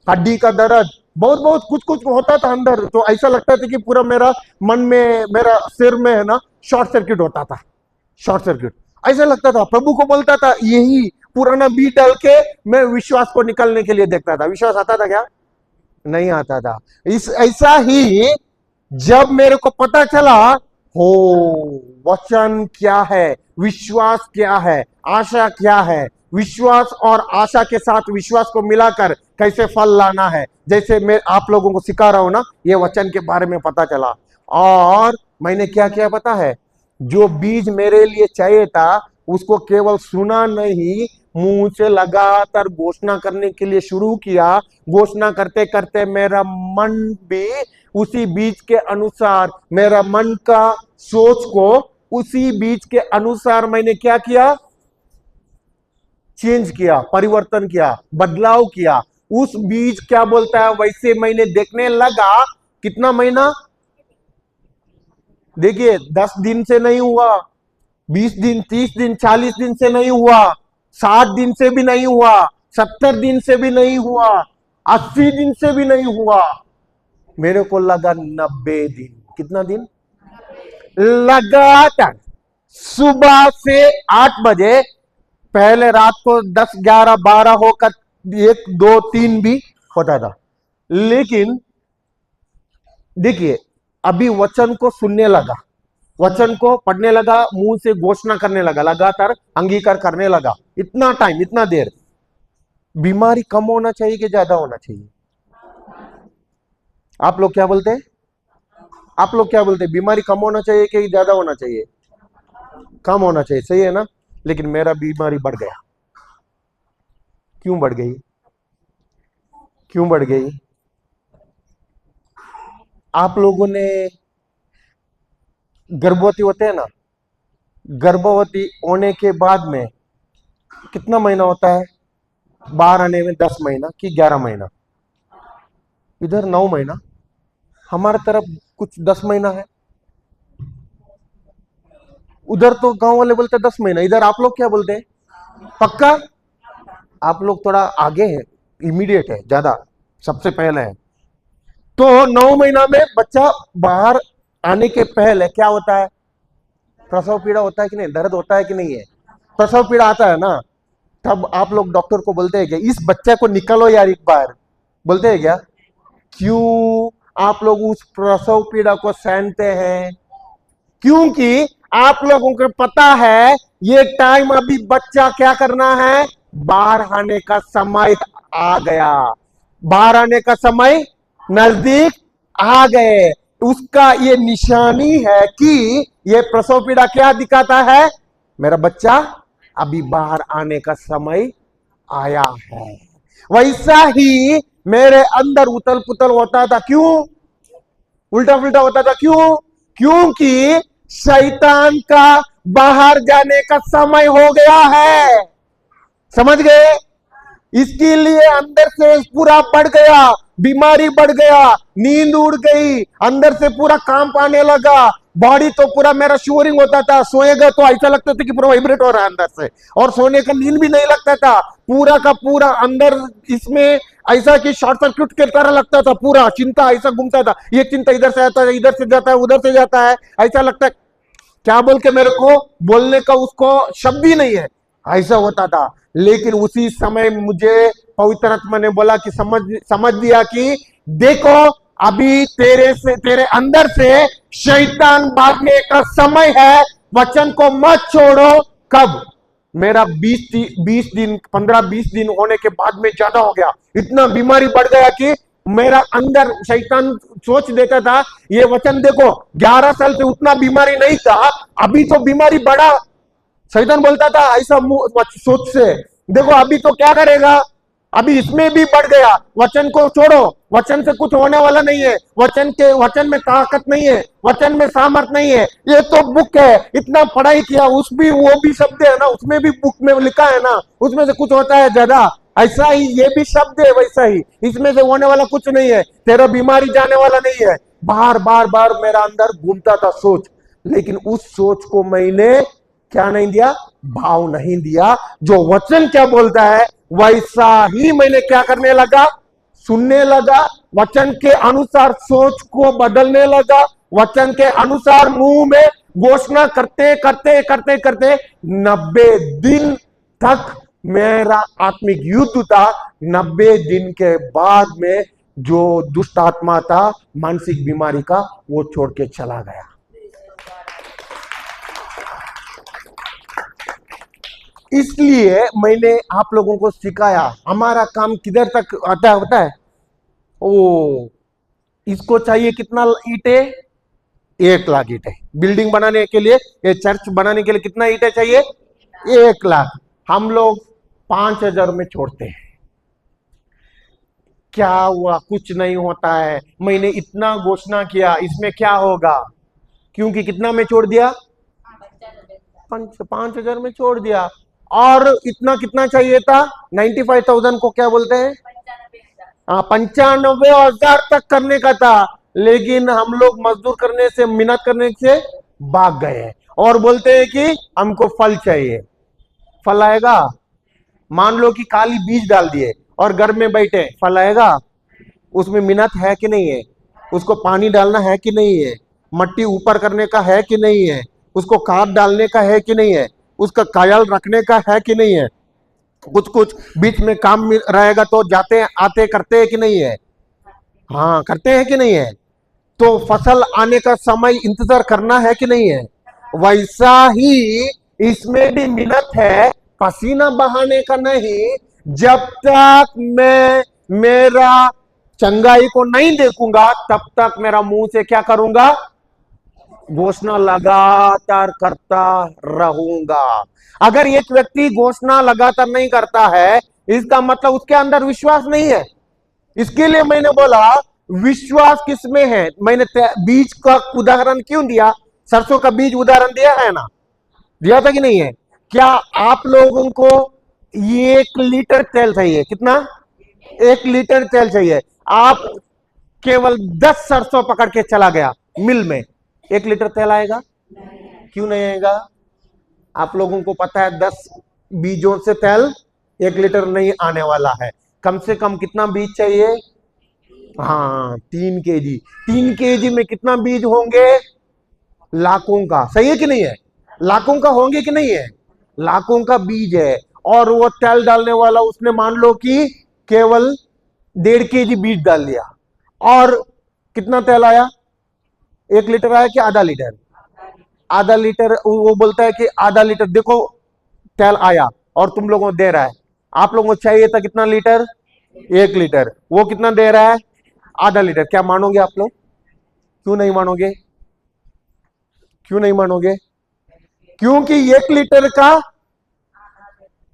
हड्डी का दर्द, बहुत बहुत कुछ कुछ होता था अंदर। तो ऐसा लगता था कि पूरा मेरा मन में, मेरा सिर में है ना, शॉर्ट सर्किट होता था, शॉर्ट सर्किट ऐसा लगता था। प्रभु को बोलता था, यही पुराना बीज डाल के मैं विश्वास को निकलने के लिए देखता था। विश्वास आता था क्या? नहीं आता था। इस ऐसा ही जब मेरे को पता चला, हो वचन क्या है, विश्वास क्या है, आशा क्या है, विश्वास और आशा के साथ विश्वास को मिलाकर कैसे फल लाना है, जैसे मैं आप लोगों को सिखा रहा हूं ना, ये वचन के बारे में पता चला। और मैंने क्या किया पता है? जो बीज मेरे लिए चाहिए था, उसको केवल सुना नहीं, मुंह से लगातार घोषणा करने के लिए शुरू किया। घोषणा करते करते मेरा मन भी उसी बीज के अनुसार, मेरा मन का सोच को उसी बीज के अनुसार मैंने क्या किया? चेंज किया, परिवर्तन किया, बदलाव किया। उस बीज क्या बोलता है वैसे मैंने देखने लगा। कितना महीना? देखिए, 10 दिन से नहीं हुआ, 20 दिन, 30 दिन, 40 दिन से नहीं हुआ, 60 दिन से भी नहीं हुआ, 70 दिन से भी नहीं हुआ, 80 दिन से भी नहीं हुआ। मेरे को लगा 90 दिन। कितना दिन? लगातार सुबह से 8 बजे, पहले रात को 10, 11, 12 होकर 1, 2, 3 भी होता था। लेकिन देखिए, अभी वचन को सुनने लगा, वचन को पढ़ने लगा, मुंह से घोषणा करने लगा, लगातार अंगीकार करने लगा। इतना टाइम, इतना देर। बीमारी कम होना चाहिए कि ज्यादा होना चाहिए? आप लोग क्या बोलते हैं? आप लोग क्या बोलते हैं? बीमारी कम होना चाहिए कि ज्यादा होना चाहिए? कम होना चाहिए, सही है ना? लेकिन मेरा बीमारी बढ़ गया। क्यों बढ़ गई? क्यों बढ़ गई? आप लोगों ने गर्भवती होते हैं ना, गर्भवती होने के बाद में कितना महीना होता है? बाहर आने में 10 महीना कि 11 महीना? इधर 9 महीना, हमारे तरफ कुछ 10 महीना है। उधर तो गांव वाले बोलते हैं 10 महीना, इधर आप लोग क्या बोलते हैं? पक्का? आप लोग थोड़ा आगे है, इमीडिएट है ज्यादा, सबसे पहले है। तो 9 महीना में बच्चा बाहर आने के पहले क्या होता है? प्रसव पीड़ा होता है कि नहीं? दर्द होता है कि नहीं है? प्रसव पीड़ा आता है ना, तब आप लोग डॉक्टर को बोलते हैं कि इस बच्चे को निकालो यार एक बार, बोलते हैं क्या? क्यों आप लोग उस प्रसव पीड़ा को सहते हैं? क्योंकि आप लोगों को पता है ये टाइम अभी बच्चा क्या करना है, बाहर आने का समय आ गया, बाहर आने का समय नजदीक आ गए। उसका ये निशानी है कि ये प्रसव पीड़ा क्या दिखाता है, मेरा बच्चा अभी बाहर आने का समय आया है। वैसा ही मेरे अंदर उथल पुथल होता था, क्यों? उल्टा पुल्टा होता था, क्यों? क्योंकि शैतान का बाहर जाने का समय हो गया है। समझ गए? इसके लिए अंदर से पूरा बढ़ गया, बीमारी बढ़ गया, नींद उड़ गई, अंदर से पूरा काम पाने लगा, बॉडी तो पूरा मेरा शोरिंग होता था, सोएगा तो ऐसा लगता था कि पूरा वाइब्रेट हो रहा है अंदर से, और सोने का नींद भी नहीं लगता था, पूरा का पूरा अंदर इसमें ऐसा कि शॉर्ट सर्किट की तरह लगता था, पूरा चिंता ऐसा घूमता था, ये चिंता इधर से आता है, इधर से जाता है, उधर से जाता है, ऐसा लगता है क्या बोल के मेरे को बोलने का उसको शब्द ही नहीं है, ऐसा होता था। लेकिन उसी समय मुझे पवित्र आत्मा ने बोला कि समझ दिया कि देखो अभी तेरे अंदर से शैतान भागने का समय है, वचन को मत छोड़ो। कब? मेरा 20 दिन 15-20 दिन होने के बाद में ज्यादा हो गया, इतना बीमारी बढ़ गया कि मेरा अंदर शैतान सोच देता था, ये वचन देखो 11 साल से उतना बीमारी नहीं था, अभी तो बीमारी बढ़ा। शैतान बोलता था ऐसा सोच से, देखो अभी तो क्या करेगा, अभी इसमें भी बढ़ गया, वचन को छोड़ो, वचन से कुछ होने वाला नहीं है, वचन में ताकत नहीं है, वचन में सामर्थ नहीं है, ये तो बुक है, इतना पढ़ाई किया, वो भी शब्द है ना, उसमें भी बुक में लिखा है ना, उसमें से कुछ होता है ज्यादा, ऐसा ही ये भी शब्द है, वैसा ही इसमें से होने वाला कुछ नहीं है, तेरा बीमारी जाने वाला नहीं है। बार बार मेरा अंदर घूमता था सोच, लेकिन उस सोच को मैंने क्या नहीं दिया, भाव नहीं दिया। जो वचन क्या बोलता है वैसा ही मैंने क्या करने लगा, सुनने लगा, वचन के अनुसार सोच को बदलने लगा, वचन के अनुसार मुंह में घोषणा करते करते करते करते 90 दिन तक मेरा आत्मिक युद्ध था। 90 दिन के बाद में जो दुष्ट आत्मा था मानसिक बीमारी का, वो छोड़ के चला गया। इसलिए मैंने आप लोगों को सिखाया, हमारा काम किधर तक आता होता है, ओ इसको चाहिए कितना ईंटे, 1 लाख ईंटे बिल्डिंग बनाने के लिए, ये चर्च बनाने के लिए कितना ईंटे चाहिए, 1 लाख। हम लोग 5,000 में छोड़ते हैं। क्या हुआ? कुछ नहीं होता है। मैंने इतना घोषणा किया, इसमें क्या होगा, क्योंकि कितना में छोड़ दिया, 5,000 में छोड़ दिया। और इतना कितना चाहिए था, 95,000 को क्या बोलते हैं, 95,000 तक करने का था, लेकिन हम लोग मजदूर करने से, मेहनत करने से भाग गए और बोलते हैं कि हमको फल चाहिए। फल आएगा? मान लो कि खाली बीज डाल दिए और घर में बैठे, फल आएगा? उसमें मेहनत है कि नहीं है, उसको पानी डालना है कि नहीं है, मट्टी ऊपर करने का है कि नहीं है, उसको खाद डालने का है कि नहीं है, उसका ख्याल रखने का है कि नहीं है, कुछ कुछ बीच में काम रहेगा तो जाते आते करते हैं कि नहीं है, हाँ करते हैं कि नहीं है, तो फसल आने का समय इंतजार करना है कि नहीं है। वैसा ही इसमें भी मेहनत है, पसीना बहाने का नहीं। जब तक मैं मेरा चंगाई को नहीं देखूंगा तब तक मेरा मुंह से क्या करूंगा, घोषणा लगातार करता रहूंगा। अगर एक व्यक्ति घोषणा लगातार नहीं करता है, इसका मतलब उसके अंदर विश्वास नहीं है। इसके लिए मैंने बोला विश्वास किसमें है, मैंने बीज का उदाहरण क्यों दिया, सरसों का बीज उदाहरण दिया है ना, दिया था कि नहीं है? क्या आप लोगों को 1 लीटर तेल चाहिए? कितना? 1 लीटर तेल चाहिए। आप केवल 10 सरसों पकड़ के चला गया मिल में, 1 लीटर तेल आएगा? क्यों नहीं आएगा? आप लोगों को पता है 10 बीजों से तेल 1 लीटर नहीं आने वाला है। कम से कम कितना बीज चाहिए? हाँ, 3 kg। 3 kg में कितना बीज होंगे? लाखों का। सही है कि नहीं है? लाखों का होंगे कि नहीं है? लाखों का बीज है। और वो तेल डालने वाला उसने मान लो कि केवल 1.5 kg बीज डाल दिया, और कितना तेल आया? 1 लीटर आया कि आधा लीटर? आधा लीटर। वो बोलता है कि आधा लीटर देखो तेल आया, और तुम लोगों को दे रहा है। आप लोगों को चाहिए था कितना लीटर? 1 लीटर। वो कितना दे रहा है? आधा लीटर। क्या मानोगे आप लोग? क्यों नहीं मानोगे? क्यों नहीं मानोगे? क्योंकि 1 लीटर का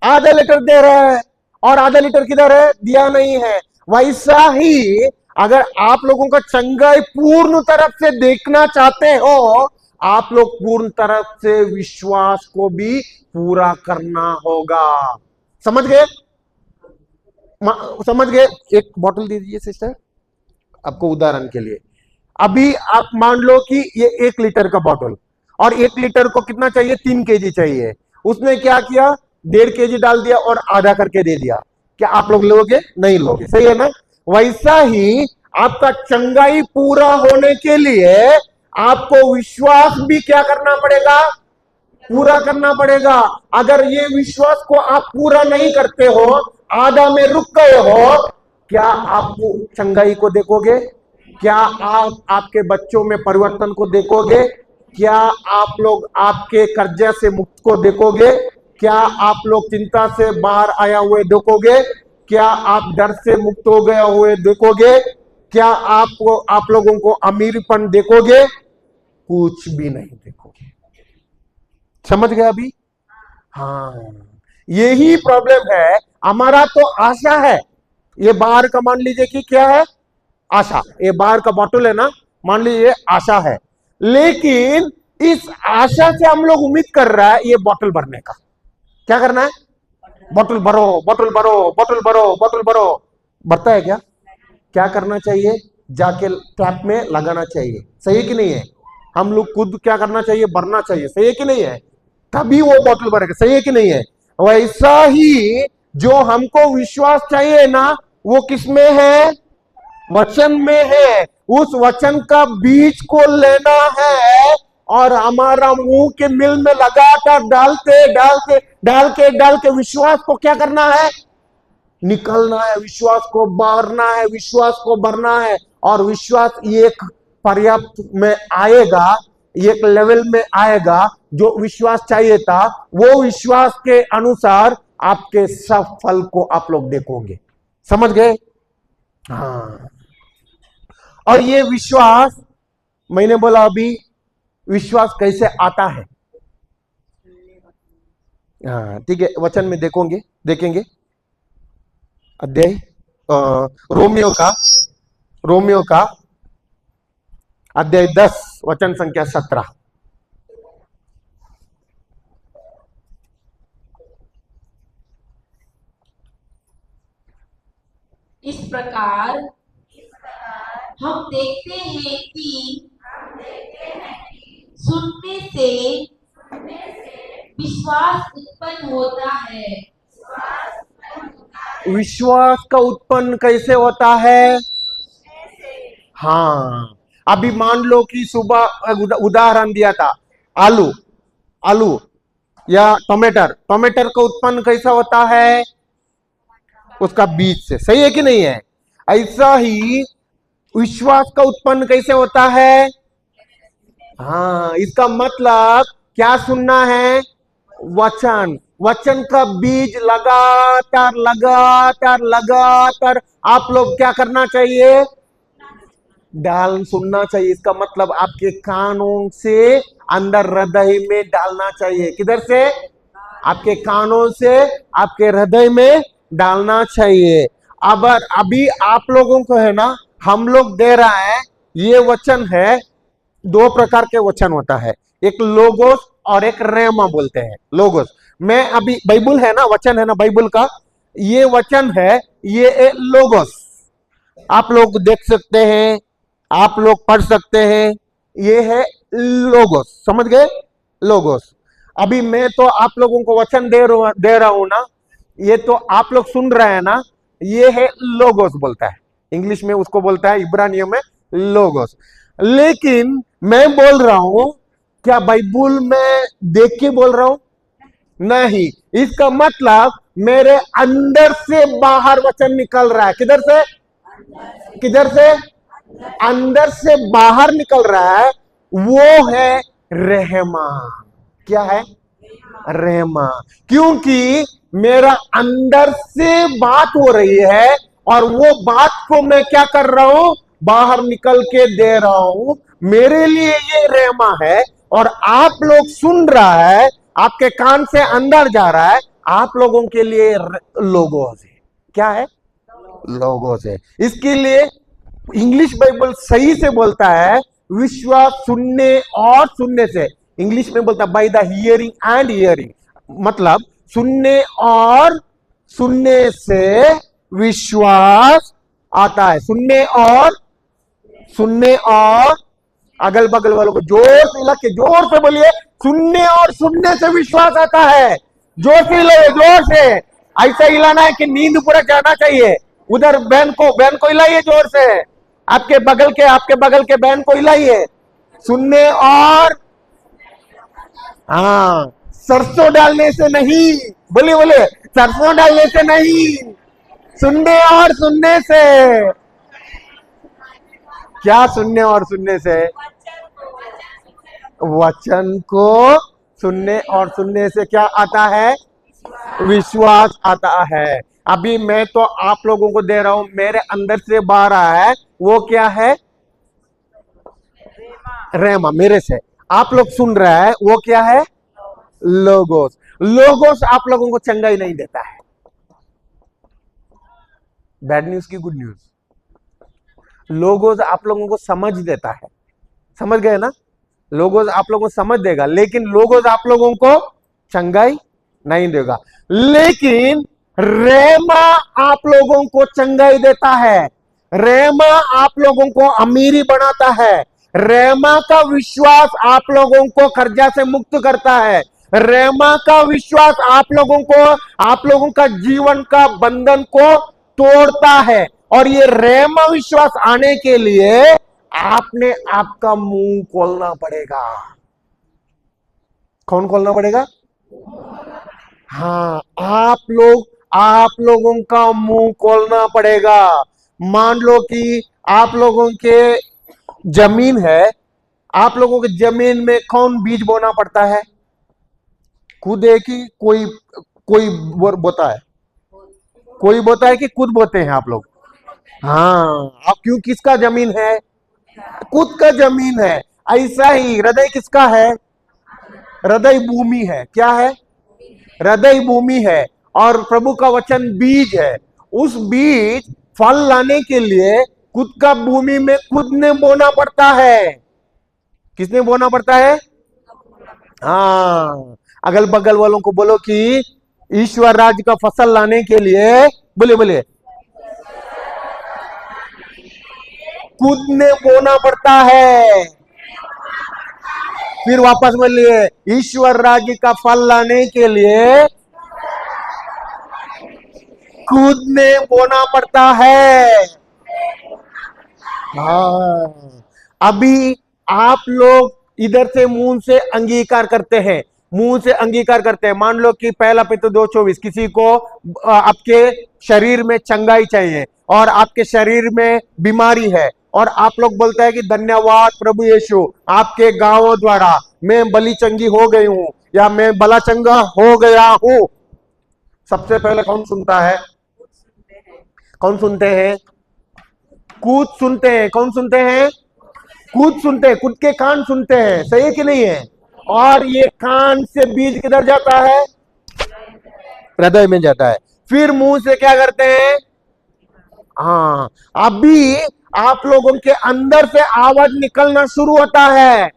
आधा लीटर दे रहा है, और आधा लीटर किधर है? दिया नहीं है। वैसा ही अगर आप लोगों का चंगाई पूर्ण तरफ से देखना चाहते हो, आप लोग पूर्ण तरफ से विश्वास को भी पूरा करना होगा। समझ गए? समझ गए? एक बॉटल दे दीजिए सिस्टर, आपको उदाहरण के लिए। अभी आप मान लो कि ये 1 लीटर का बॉटल, और 1 लीटर को कितना चाहिए? 3 kg चाहिए। उसने क्या किया? 1.5 kg डाल दिया और आधा करके दे दिया। क्या आप लोग लोगे? नहीं लोगे। सही है ना? वैसा ही आपका चंगाई पूरा होने के लिए आपको विश्वास भी क्या करना पड़ेगा? पूरा करना पड़ेगा। अगर ये विश्वास को आप पूरा नहीं करते हो, आधा में रुक गए हो, क्या आप चंगाई को देखोगे? क्या आप आपके बच्चों में परिवर्तन को देखोगे? क्या आप लोग आपके कर्जे से मुक्त को देखोगे? क्या आप लोग चिंता से बाहर आया हुए देखोगे? क्या आप डर से मुक्त हो गए हुए देखोगे? क्या आप लोगों को अमीरपन देखोगे? कुछ भी नहीं देखोगे। समझ गए अभी? हाँ, यही प्रॉब्लम है हमारा। तो आशा है, ये बाहर का मान लीजिए कि क्या है? आशा। ये बाहर का बॉटल है ना, मान लीजिए आशा है, लेकिन इस आशा से हम लोग उम्मीद कर रहा है ये बॉटल भरने का। क्या करना है? बॉटल भरो, बॉटल भरो, बॉटल भरो, बॉटल भरो। भरता है क्या? क्या करना चाहिए? जाके टैप में लगाना चाहिए। सही है कि नहीं है? हम लोग खुद क्या करना चाहिए? भरना चाहिए। सही है कि नहीं है? तभी वो बॉटल भरेगा। सही है कि नहीं है? वैसा ही जो हमको विश्वास चाहिए ना, वो किस में है? वचन में है। उस वचन का बीज को लेना है, और हमारा मुंह के मिल में लगातार डाल के विश्वास को क्या करना है? निकलना है। विश्वास को भरना है, विश्वास को भरना है। और विश्वास एक पर्याप्त में आएगा, एक लेवल में आएगा। जो विश्वास चाहिए था, वो विश्वास के अनुसार आपके सब फल को आप लोग देखोगे। समझ गए? हाँ। और ये विश्वास, मैंने बोला अभी, विश्वास कैसे आता है? हाँ, ठीक है, वचन में देखेंगे अध्याय रोमियो का अध्याय 10 वचन संख्या 17। इस प्रकार हम देखते हैं कि सुनने से विश्वास उत्पन्न होता है। विश्वास का उत्पन्न कैसे होता है? हाँ, अभी मान लो कि सुबह उदाहरण दिया था, आलू या टमाटर का उत्पन्न कैसा होता है? उसका बीज से। सही है कि नहीं है? ऐसा ही विश्वास का उत्पन्न कैसे होता है? हाँ, इसका मतलब क्या सुनना है? वचन का बीज लगातार आप लोग क्या करना चाहिए? सुनना चाहिए। इसका मतलब आपके कानों से अंदर हृदय में डालना चाहिए। किधर से? आपके कानों से आपके हृदय में डालना चाहिए। अब अभी आप लोगों को है ना, हम लोग दे रहा है, ये वचन है, दो प्रकार के वचन होता है, एक लोगोस और एक रेमा बोलते हैं। लोगोस, मैं अभी बाइबल है ना, वचन है ना बाइबल का, ये वचन है, ये लोगोस। आप लोग देख सकते हैं, आप लोग पढ़ सकते हैं, ये है लोगोस। समझ गए? लोगोस। अभी मैं तो आप लोगों को वचन दे रहा हूं ना, ये तो आप लोग सुन रहे हैं ना, ये है लोगोस बोलता है। इंग्लिश में उसको बोलता है, इब्रानियों में लोगोस। लेकिन मैं बोल रहा हूं, क्या बाइबल में देख के बोल रहा हूं? नहीं। इसका मतलब मेरे अंदर से बाहर वचन निकल रहा है। किधर से? किधर से? अंदर से बाहर निकल रहा है, वो है रहमा। क्या है? रहमा। क्योंकि मेरा अंदर से बात हो रही है और वो बात को मैं क्या कर रहा हूं? बाहर निकल के दे रहा हूं। मेरे लिए ये रहमा है और आप लोग सुन रहा है, आपके कान से अंदर जा रहा है, आप लोगों के लिए लोगोस है। क्या है? लोगोस है। इसके लिए इंग्लिश बाइबल सही से बोलता है, विश्वास सुनने और सुनने से। इंग्लिश में बोलता है by the hearing and hearing, मतलब सुनने और सुनने से विश्वास आता है। सुनने और अगल बगल वालों को जोर से हिला के, जोर से बोलिए, सुनने और सुनने से विश्वास आता है। जोर से हिलाइए, जोर से। ऐसा हिलाना है कि नींद पूरा जाना चाहिए। उधर बहन को हिलाइए जोर से। आपके बगल के बहन को हिलाइए। सुनने और, हाँ, सरसों डालने से नहीं, बोलिए बोलिए, सरसों डालने से नहीं, सुनने और सुनने से। क्या सुनने और सुनने से? वचन को सुनने और सुनने से क्या आता है? विश्वास आता है। अभी मैं तो आप लोगों को दे रहा हूं, मेरे अंदर से बाहर आया है, वो क्या है? रेमा। मेरे से आप लोग सुन रहा है, वो क्या है? लोगोस। लोगोस आप लोगों को चंगाई नहीं देता है। बैड न्यूज की गुड न्यूज, लोगोस आप लोगों को समझ देता है। समझ गए ना? लोगोस आप लोगों को समझ देगा, लेकिन लोगोस आप लोगों को चंगाई नहीं देगा। लेकिन रेमा आप लोगों को चंगाई देता है। रेमा आप लोगों को अमीरी बनाता है। रेमा का विश्वास आप लोगों को कर्जा से मुक्त करता है। रेमा का विश्वास आप लोगों का जीवन का बंधन को तोड़ता है। और ये रेमा विश्वास आने के लिए आपने आपका मुंह खोलना पड़ेगा। कौन खोलना पड़ेगा? हाँ, आप लोगों का मुंह खोलना पड़ेगा। मान लो कि आप लोगों के जमीन है, आप लोगों के जमीन में कौन बीज बोना पड़ता है? खुद है कि कोई बोता है? कोई बोता है कि खुद बोते हैं आप लोग? हाँ, आप क्यों? किसका जमीन है? खुद का जमीन है। ऐसा ही हृदय किसका है? हृदय भूमि है। क्या है? हृदय भूमि है। और प्रभु का वचन बीज है। उस बीज फल लाने के लिए खुद का भूमि में खुद ने बोना पड़ता है। किसने बोना पड़ता है? हाँ, अगल बगल वालों को बोलो कि ईश्वर राज्य का फसल लाने के लिए, बोले बोले, खुद ने बोना पड़ता है। फिर वापस बोलिए, ईश्वर राज्य का फल लाने के लिए खुद ने बोना पड़ता है। हाँ, अभी आप लोग इधर से मुंह से अंगीकार करते हैं, मुंह से अंगीकार करते हैं। मान लो कि 1 Peter 2:24, किसी को आपके शरीर में चंगाई चाहिए और आपके शरीर में बीमारी है, और आप लोग बोलते हैं कि धन्यवाद प्रभु यीशु, आपके गांवों द्वारा मैं बली चंगी हो गई हूं, या मैं बला चंगा हो गया हूं। सबसे पहले कौन सुनता है? कौन सुनते हैं? खुद सुनते हैं। कौन सुनते हैं? खुद सुनते हैं। खुद के कान सुनते हैं। सही है कि नहीं है? और ये कान से बीज किधर जाता है? हृदय में जाता है। फिर मुंह से क्या करते हैं? हाँ, अभी आप लोगों के अंदर से आवाज निकलना शुरू होता है।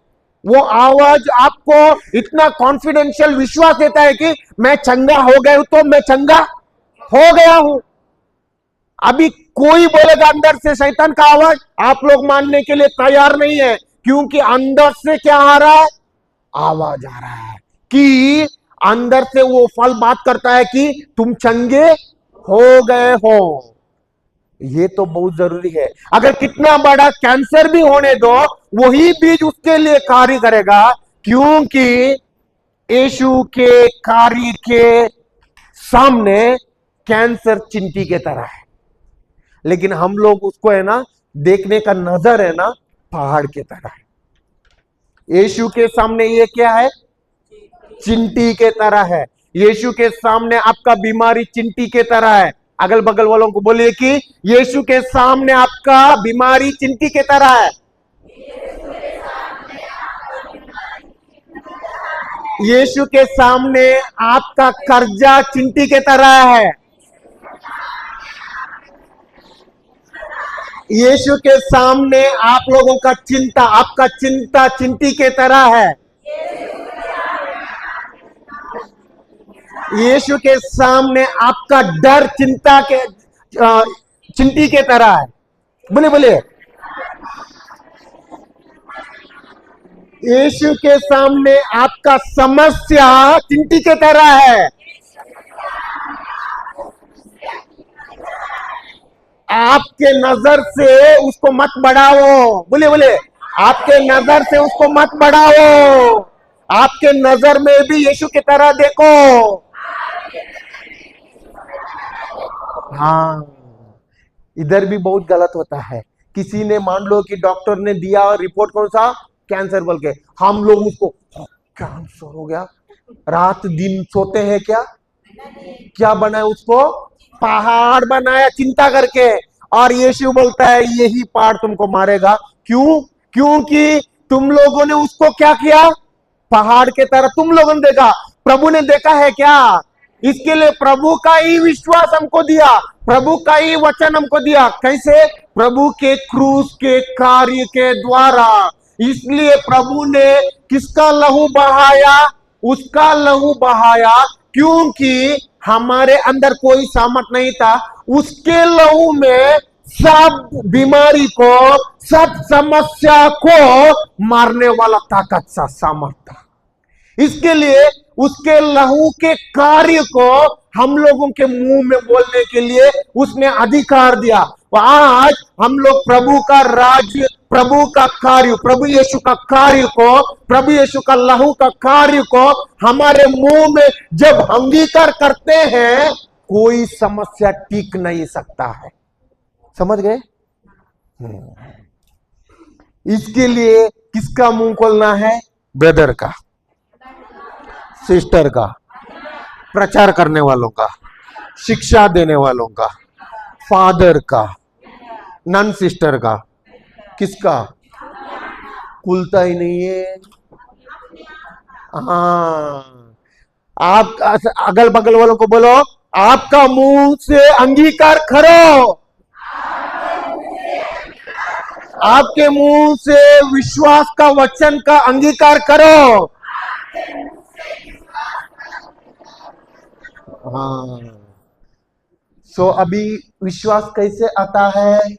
वो आवाज आपको इतना कॉन्फिडेंशियल विश्वास देता है कि मैं चंगा हो गया हूं, तो मैं चंगा हो गया हूं। अभी कोई बोलेगा अंदर से शैतान का आवाज, आप लोग मानने के लिए तैयार नहीं है, क्योंकि अंदर से क्या आ रहा है? आवाज आ रहा है कि अंदर से वो फल बात करता है कि तुम चंगे हो गए हो। ये तो बहुत जरूरी है। अगर कितना बड़ा कैंसर भी होने दो, वही बीज उसके लिए कार्य करेगा, क्योंकि यीशु के कार्य के सामने कैंसर चिंटी के तरह है। लेकिन हम लोग उसको है ना, देखने का नजर है ना, पहाड़ के तरह है। यीशु के सामने ये क्या है? चिंटी के तरह है। यीशु के सामने आपका बीमारी चिंटी के तरह है। अगल बगल वालों को बोलिए कि यीशु के सामने आपका बीमारी चिंटी के तरह है। यीशु के सामने आपका कर्जा चिंटी के तरह है। यीशु के सामने आप लोगों का चिंता, आपका चिंता चिंटी के तरह है। यीशु के सामने आपका डर चिंता के चिंटी के तरह है। बोले बोले, यीशु के सामने आपका समस्या चिंटी के तरह है। आपके नजर से उसको मत बढ़ाओ। बोले बोले, आपके नजर से उसको मत बढ़ाओ। आपके नजर में भी यीशु की तरह देखो। हाँ, इधर भी बहुत गलत होता है। किसी ने मान लो कि डॉक्टर ने दिया रिपोर्ट, कौन सा? कैंसर बोल के, हम लोग उसको कैंसर हो गया, रात दिन सोते हैं क्या? क्या बनाया उसको? पहाड़ बनाया चिंता करके। और यीशु बोलता है यही पहाड़ तुमको मारेगा। क्यों? क्योंकि तुम लोगों ने उसको क्या किया? पहाड़ के तरह तुम लोगों ने देखा। प्रभु ने देखा है क्या? इसके लिए प्रभु का ही विश्वास हमको दिया, प्रभु का ही वचन हमको दिया। कैसे? प्रभु के क्रूस के कार्य के द्वारा। इसलिए प्रभु ने किसका लहू बहाया? उसका लहू बहाया, क्योंकि हमारे अंदर कोई सामर्थ नहीं था। उसके लहू में सब बीमारी को, सब समस्या को मारने वाला ताकत सा सामर्थ था। इसके लिए उसके लहू के कार्य को हम लोगों के मुंह में बोलने के लिए उसने अधिकार दिया। आज हम लोग प्रभु का राज्य, प्रभु का कार्य, प्रभु यीशु का कार्य को, प्रभु यीशु का लहू का कार्य को हमारे मुंह में जब अंगीकार करते हैं, कोई समस्या टिक नहीं सकता है। समझ गए? इसके लिए किसका मुंह खोलना है? ब्रदर का, सिस्टर का, प्रचार करने वालों का, शिक्षा देने वालों का, फादर का, नन सिस्टर का। किसका? खुलता ही नहीं है। हाँ, आप अगल बगल वालों को बोलो, आपका मुंह से अंगीकार करो। आपके मुंह से विश्वास का वचन का अंगीकार करो। हाँ, सो अभी विश्वास कैसे आता है?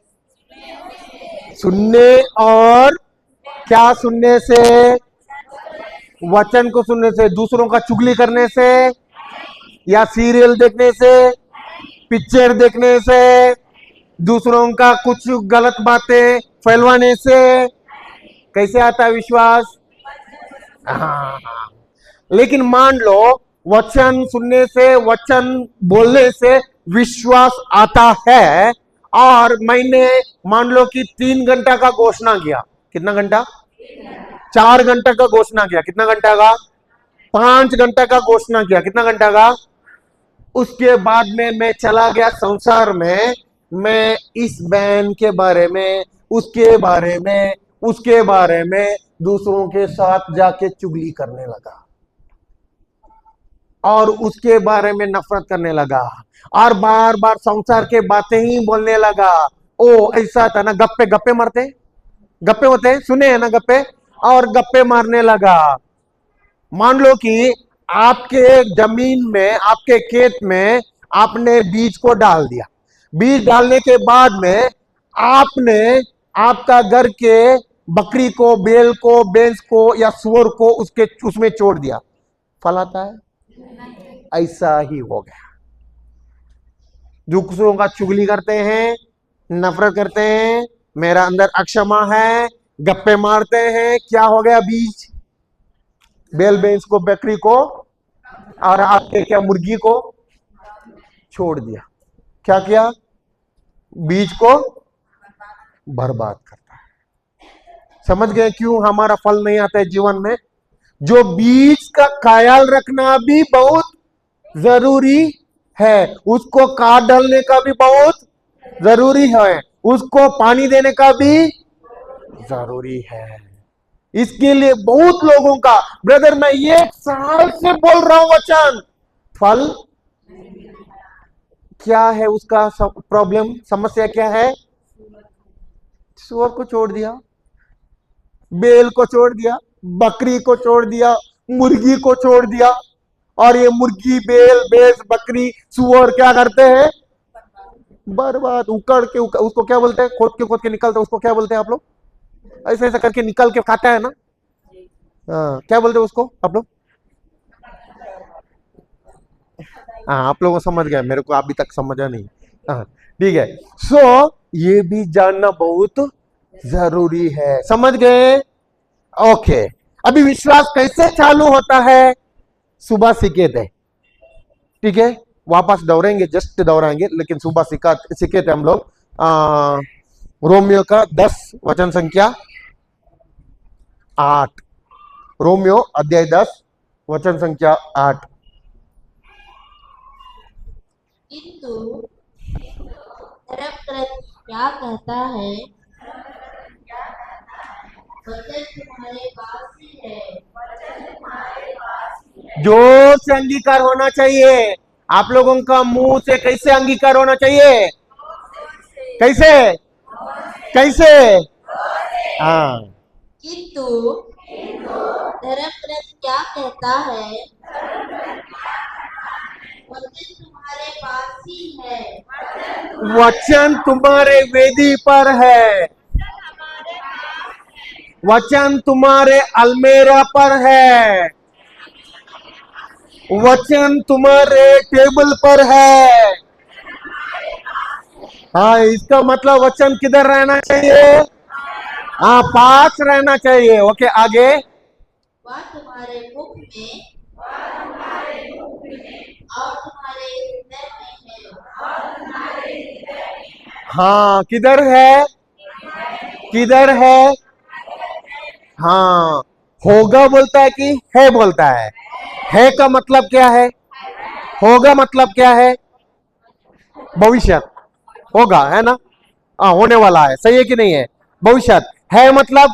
सुनने, और क्या सुनने से? वचन को सुनने से। दूसरों का चुगली करने से, या सीरियल देखने से, पिक्चर देखने से, दूसरों का कुछ गलत बातें फैलवाने से कैसे आता है विश्वास? हाँ, लेकिन मान लो वचन सुनने से, वचन बोलने से विश्वास आता है, और मैंने मान लो कि 3 घंटा का घोषणा किया। कितना घंटा? 4 घंटा का घोषणा किया। कितना घंटा का? 5 घंटा का घोषणा किया। कितना घंटा का? उसके बाद में मैं चला गया संसार में। मैं इस बहन के बारे में, उसके बारे में, उसके बारे में दूसरों के साथ जाके चुगली करने लगा। और उसके बारे में नफरत करने लगा और बार बार संसार के बातें ही बोलने लगा। ओ ऐसा था ना, गप्पे गप्पे मारते, गप्पे होते हैं, सुने हैं ना गप्पे, और गप्पे मारने लगा। मान लो कि आपके जमीन में, आपके खेत में आपने बीज को डाल दिया। बीज डालने के बाद में आपने आपका घर के बकरी को, बैल को, भैंस को या सुअर को उसके उसमें छोड़ दिया, फल आता है? ऐसा ही हो गया। दूसरों का चुगली करते हैं, नफरत करते हैं, मेरा अंदर अक्षमा है, गप्पे मारते हैं, क्या हो गया? बीज, बैल भैंस को, बकरी को और आपके क्या मुर्गी को छोड़ दिया। क्या किया? बीज को बर्बाद करता है। समझ गए क्यों हमारा फल नहीं आता है जीवन में? जो बीज का ख्याल रखना भी बहुत जरूरी है, उसको काट डालने का भी बहुत जरूरी है, उसको पानी देने का भी जरूरी है। इसके लिए बहुत लोगों का, ब्रदर मैं 1 साल से बोल रहा हूं वचन, फल क्या है उसका प्रॉब्लम, समस्या क्या है? सुअर को छोड़ दिया, बैल को छोड़ दिया, बकरी को छोड़ दिया, मुर्गी को छोड़ दिया, और ये मुर्गी, बैल, भैंस, बकरी, सुअर क्या करते हैं? बर्बाद, उकड़ के उसको क्या बोलते हैं? खोद के निकलते हैं, उसको क्या बोलते हैं आप लोग? ऐसे ऐसे करके निकल के खाता है ना, हाँ, क्या बोलते हैं उसको आप लोग? हाँ, आप लोगों को समझ गए, मेरे को अभी तक समझा नहीं। हाँ ठीक है। सो ये भी जानना बहुत जरूरी है, समझ गए? ओके, अभी विश्वास कैसे चालू होता है? सुबह सीखे थे, ठीक है, वापस दोहराएंगे, जस्ट दोहराएंगे, लेकिन सुबह सीखे थे हम लोग रोमियो का 10 वचन संख्या 8, रोमियो अध्याय 10 वचन संख्या 8। किंतु धर्मग्रंथ क्या कहता है? वचन तुम्हारे पास ही है। जोर से अंगीकार होना चाहिए। आप लोगों का मुंह से कैसे अंगीकार होना चाहिए? कैसे? कैसे? हाँ, किंतु धर्मग्रंथ क्या कहता है? वचन तुम्हारे पास ही है। वचन तुम्हारे वेदी पर है, वचन तुम्हारे अलमेरा पर है, वचन तुम्हारे टेबल पर है। हाँ, इसका मतलब वचन किधर रहना चाहिए? हाँ, पास रहना चाहिए। ओके, आगे। वह तुम्हारे मुख में और तुम्हारे हृदय में है। हाँ, किधर है? किधर है? हाँ, होगा बोलता है कि है बोलता है? है का मतलब क्या है? होगा मतलब क्या है? भविष्य होगा, है ना? हाँ, होने वाला है, सही है कि नहीं है? भविष्य है मतलब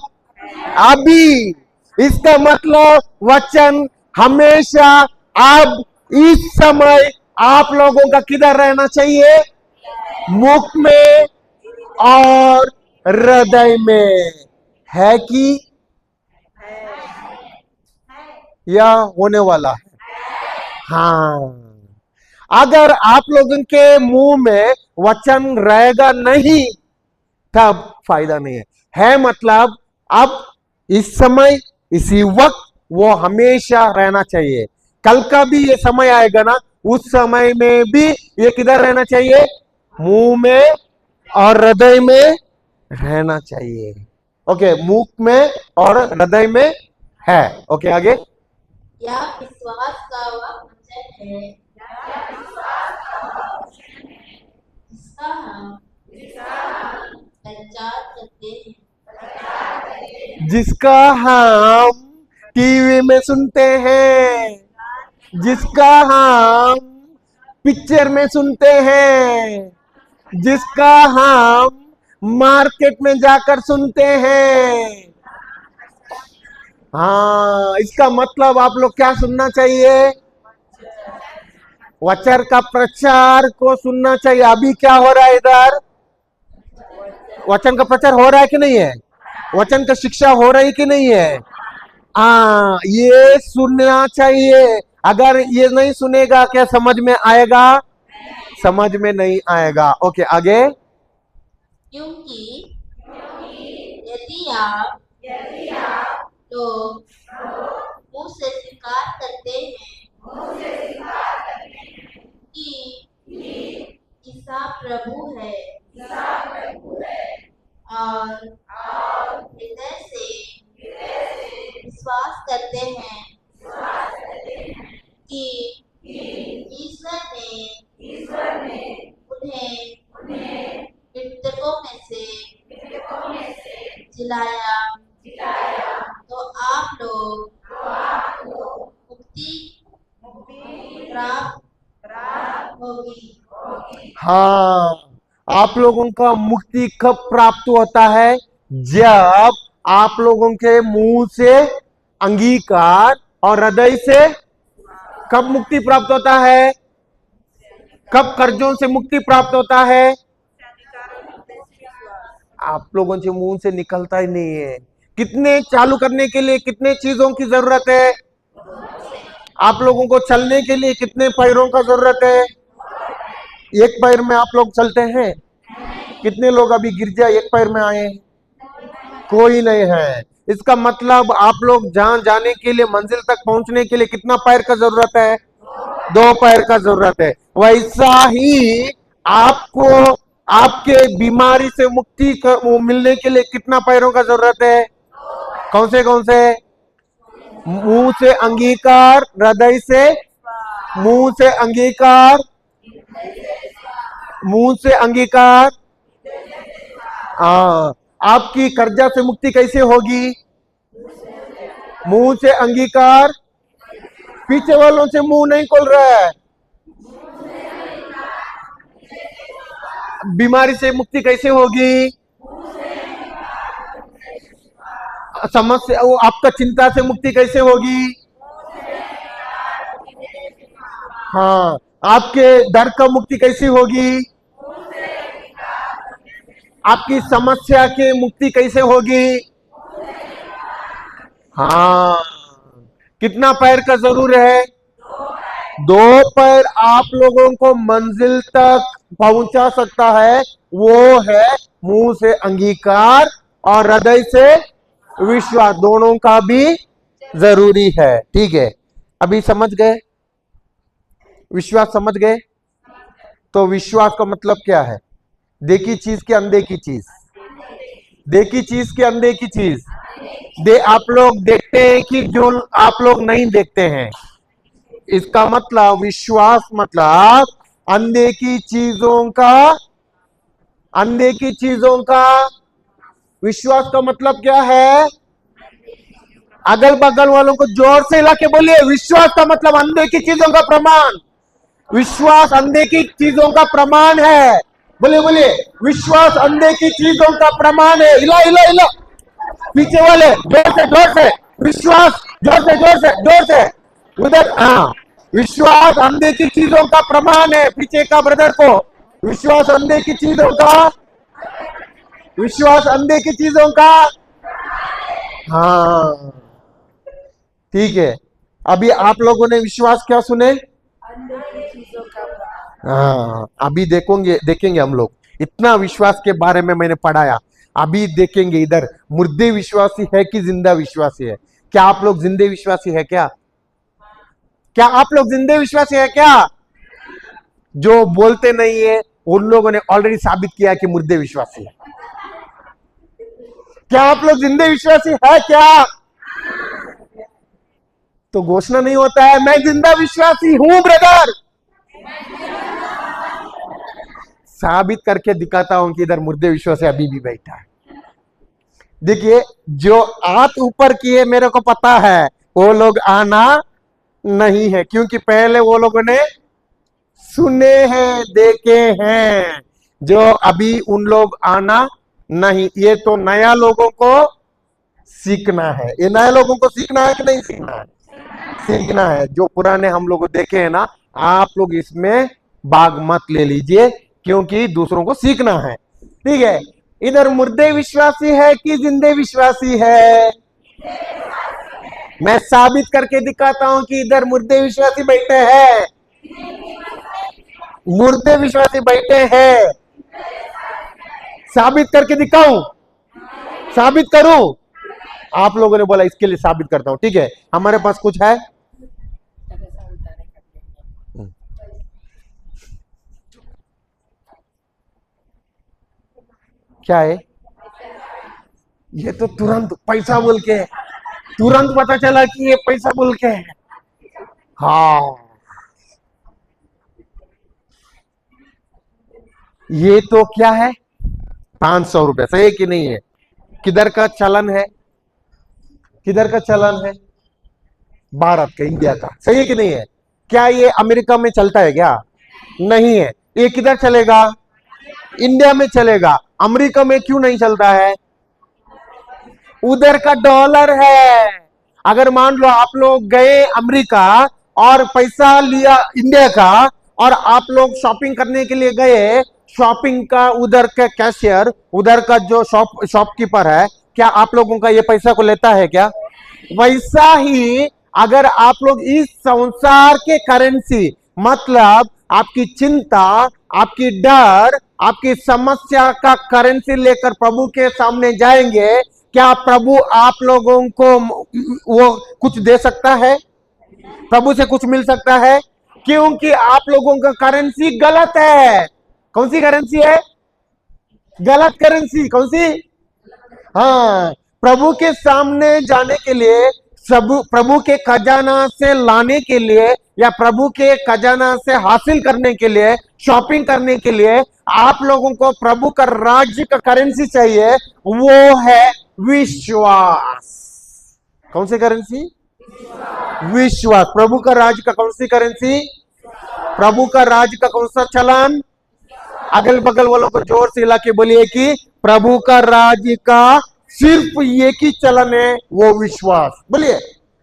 अभी। इसका मतलब वचन हमेशा अब इस समय आप लोगों का किधर रहना चाहिए? मुख में और हृदय में। है कि या होने वाला है? हाँ, अगर आप लोगों के मुंह में वचन रहेगा नहीं तब फायदा नहीं है मतलब अब इस समय, इसी वक्त वो हमेशा रहना चाहिए। कल का भी ये समय आएगा ना, उस समय में भी ये किधर रहना चाहिए? मुंह में और हृदय में रहना चाहिए। ओके, मुख में और हृदय में है। ओके, आगे। यह विश्वास का वह वचन है जिसका हम प्रचार करते हैं। जिसका हम टीवी में सुनते हैं, जिसका हम पिक्चर में सुनते हैं, जिसका हम मार्केट में जाकर सुनते हैं। हाँ, इसका मतलब आप लोग क्या सुनना चाहिए? वचन का प्रचार को सुनना चाहिए। अभी क्या हो रहा है इधर? वचन का प्रचार हो रहा है कि नहीं है? वचन का शिक्षा हो रही कि नहीं है? ये सुनना चाहिए। अगर ये नहीं सुनेगा क्या समझ में आएगा? समझ में नहीं आएगा। ओके, आगे। क्योंकि यदि आप लोग मुंह से स्वीकार करते हैं कि ईसा प्रभु है और हृदय से विश्वास करते हैं कि ईश्वर ने उन्हें मृतकों में से जिलाया, तो आप लोग मुक्ति प्राप्त होगी। हाँ, आप लोगों का मुक्ति कब प्राप्त होता है? जब आप लोगों के मुंह से अंगीकार और हृदय से। कब मुक्ति प्राप्त होता है? कब कर्जों से मुक्ति प्राप्त होता है? आप लोगों के मुंह से निकलता ही नहीं है। कितने चालू करने के लिए कितने चीजों की जरूरत है? आप लोगों को चलने के लिए कितने पैरों का जरूरत है? एक पैर में आप लोग चलते हैं? कितने लोग अभी गिरजा एक पैर में आए हैं? कोई नहीं है। इसका मतलब आप लोग जहां जाने के लिए, मंजिल तक पहुंचने के लिए कितना पैर का जरूरत है? 2 पैर का जरूरत है। वैसा ही आपको आपके बीमारी से मुक्ति मिलने के लिए कितना पैरों का जरूरत है? कौन से? मुंह से अंगीकार, हृदय से। मुंह से अंगीकार, मुंह से अंगीकार। आपकी कर्जा से मुक्ति कैसे होगी? मुंह से अंगीकार। पीछे वालों से मुंह नहीं खोल रहा है। बीमारी से मुक्ति कैसे होगी? समस्या, वो आपका चिंता से मुक्ति कैसे होगी? हाँ, आपके डर का मुक्ति कैसे होगी? आपकी समस्या की मुक्ति कैसे होगी? हाँ, कितना पैर का जरूर है? 2 पैर आप लोगों को मंजिल तक पहुंचा सकता है। वो है मुंह से अंगीकार और हृदय से विश्वास। दोनों का भी जरूरी है। ठीक है, अभी समझ गए? विश्वास समझ गए? तो विश्वास का मतलब क्या है? देखी चीज की अनदेखी चीज। देखी चीज की अनदेखी चीज। आप लोग देखते हैं कि जो आप लोग नहीं देखते हैं। इसका मतलब विश्वास मतलब अनदेखी चीजों का विश्वास का मतलब क्या है? अगल बगल वालों को जोर से हिला के बोलिए, विश्वास का मतलब अनदेखी चीजों का प्रमाण। विश्वास अनदेखी चीजों का प्रमाण है। बोलिए, विश्वास अनदेखी चीजों का प्रमाण है। हिला। पीछे वाले जोर से। विश्वास जोर से उधर। विश्वास अनदेखी चीजों का प्रमाण है। पीछे का ब्रदर को, विश्वास अनदेखी चीजों का। हाँ, ठीक है। अभी आप लोगों ने विश्वास क्या सुने? हाँ, अभी देखेंगे हम लोग। इतना विश्वास के बारे में मैंने पढ़ाया। अभी देखेंगे इधर मुर्दे विश्वासी है कि जिंदा विश्वासी है। क्या आप लोग जिंदे विश्वासी है क्या? आप लोग जिंदे विश्वासी है क्या? जो बोलते नहीं है उन लोगों ने ऑलरेडी साबित किया कि मुर्दे विश्वासी है। क्या आप लोग जिंदे विश्वासी है क्या? तो घोषणा नहीं होता है मैं जिंदा विश्वासी हूं ब्रदर। साबित करके दिखाता हूं कि इधर मुर्दे विश्वासी अभी भी बैठा है। देखिए, जो हाथ ऊपर किए मेरे को पता है वो लोग आना नहीं है, क्योंकि पहले वो लोगों ने सुने हैं, देखे हैं। जो अभी उन लोग आना नहीं। ये तो नया लोगों को सीखना है। ये नए लोगों को सीखना है कि नहीं सीखना है? सीखना है। जो पुराने हम लोग देखे हैं ना, आप लोग इसमें भाग मत ले लीजिए, क्योंकि दूसरों को सीखना है। ठीक है, इधर मुर्दे विश्वासी है कि जिंदे विश्वासी है? मैं साबित करके दिखाता हूं कि इधर मुर्दे विश्वासी बैठे हैं, मुर्दे विश्वासी बैठे हैं। साबित करके दिखाऊं? साबित करूं? आप लोगों ने बोला इसके लिए साबित करता हूं। ठीक है, हमारे पास कुछ है? क्या है ये? तो तुरंत पैसा बोल के, तुरंत पता चला कि ये पैसा बोल के है। हाँ, ये तो क्या है? 500 रुपए। सही है कि नहीं है? किधर का चलन है? किधर का चलन है? भारत का, इंडिया का। सही है कि नहीं है? क्या ये अमेरिका में चलता है क्या? नहीं है। ये किधर चलेगा? इंडिया में चलेगा। अमेरिका में क्यों नहीं चलता है? उधर का डॉलर है। अगर मान लो आप लोग गए अमेरिका और पैसा लिया इंडिया का, और आप लोग शॉपिंग करने के लिए गए, शॉपिंग का उधर का कैशियर, उधर का जो शॉपकीपर है, क्या आप लोगों का ये पैसा को लेता है क्या? वैसा ही अगर आप लोग इस संसार के करेंसी, मतलब आपकी चिंता, आपकी डर, आपकी समस्या का करेंसी लेकर प्रभु के सामने जाएंगे, क्या प्रभु आप लोगों को वो कुछ दे सकता है? प्रभु से कुछ मिल सकता है? क्योंकि आप लोगों का करेंसी गलत है। कौन सी करेंसी है? गलत करेंसी। कौन सी? हाँ, प्रभु के सामने जाने के लिए, सब प्रभु के खजाना से लाने के लिए, या प्रभु के खजाना से हासिल करने के लिए, शॉपिंग करने के लिए आप लोगों को प्रभु का राज्य का करेंसी चाहिए। वो है विश्वास। कौन सी करेंसी? विश्वास। प्रभु का राज्य का कौन सी करेंसी? प्रभु का राज्य का कौन सा चलन? अगल बगल वालों को जोर से हिला के बोलिए कि प्रभु का राज्य का सिर्फ एक ही चलन है, वो विश्वास। बोलिए,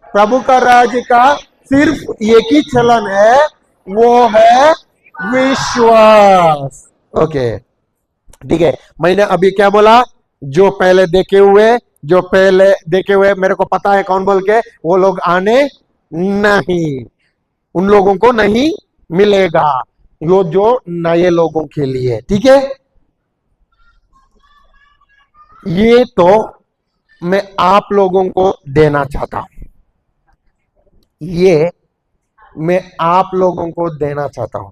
प्रभु का राज्य का सिर्फ एक ही चलन है, वो है विश्वास। ओके, ठीक है। मैंने अभी क्या बोला? जो पहले देखे हुए मेरे को पता है कौन बोल के, वो लोग आने नहीं, उन लोगों को नहीं मिलेगा। जो नए लोगों के लिए। ठीक है, ये तो मैं आप लोगों को देना चाहता हूं, ये मैं आप लोगों को देना चाहता हूं।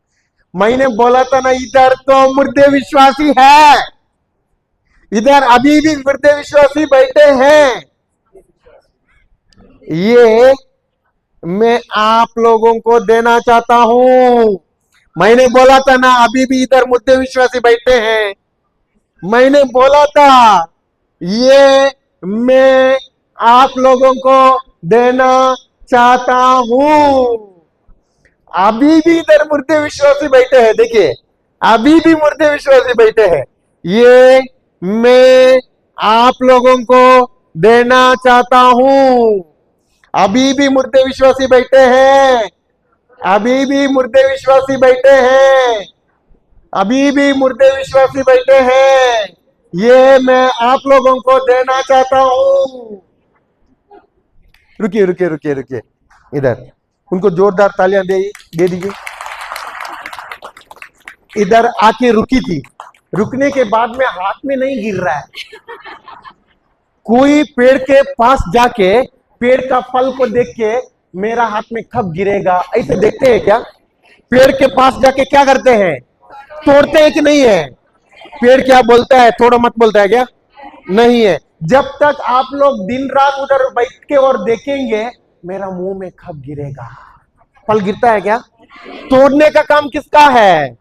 मैंने बोला था ना, इधर तो मुर्दे विश्वासी है, इधर अभी भी मुर्दे विश्वासी बैठे हैं। ये मैं आप लोगों को देना चाहता हूं। मैंने बोला था ना, अभी भी इधर मुर्दे विश्वासी बैठे हैं। मैंने बोला था, ये मैं आप लोगों को देना चाहता हूं। अभी भी इधर मुर्दे विश्वासी बैठे हैं। देखिए, अभी भी मुर्दे विश्वासी बैठे हैं। ये मैं आप लोगों को देना चाहता हूं। अभी भी मुर्दे विश्वासी बैठे हैं, अभी भी मुर्दे विश्वासी बैठे हैं, अभी भी मुर्दे विश्वासी बैठे हैं। ये मैं आप लोगों को देना चाहता हूं। रुकिए रुकिए रुकिए रुकिए, इधर उनको जोरदार तालियां दे दीजिए। इधर आके रुकी थी, रुकने के बाद में हाथ में नहीं गिर रहा है। कोई पेड़ के पास जाके पेड़ का फल को देख के मेरा हाथ में कब गिरेगा, ऐसे देखते हैं क्या? पेड़ के पास जाके क्या करते हैं? तोड़ते हैं कि नहीं है? पेड़ क्या बोलता है? थोड़ा मत बोलता है क्या? नहीं है। जब तक आप लोग दिन रात उधर बैठ के और देखेंगे मेरा मुंह में कब गिरेगा, फल गिरता है क्या? तोड़ने का काम किसका है?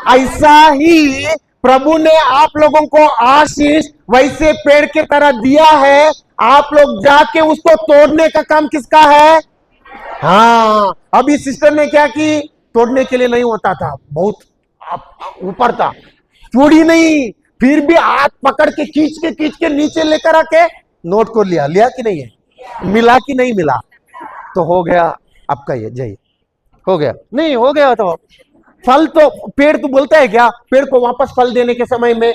ऐसा ही प्रभु ने आप लोगों को आशीष वैसे पेड़ के तरह दिया है, आप लोग जाके उसको तोड़ने का काम किसका है? हाँ, अभी सिस्टर ने क्या की? तोड़ने के लिए नहीं होता था, बहुत ऊपर था, चूड़ी नहीं, फिर भी हाथ पकड़ के खींच के नीचे लेकर आके नोट को लिया कि नहीं है? मिला कि नहीं मिला? तो हो गया आपका ये। जय हो गया नहीं हो गया तो फल तो पेड़ तो बोलता है क्या, पेड़ को वापस फल देने के समय में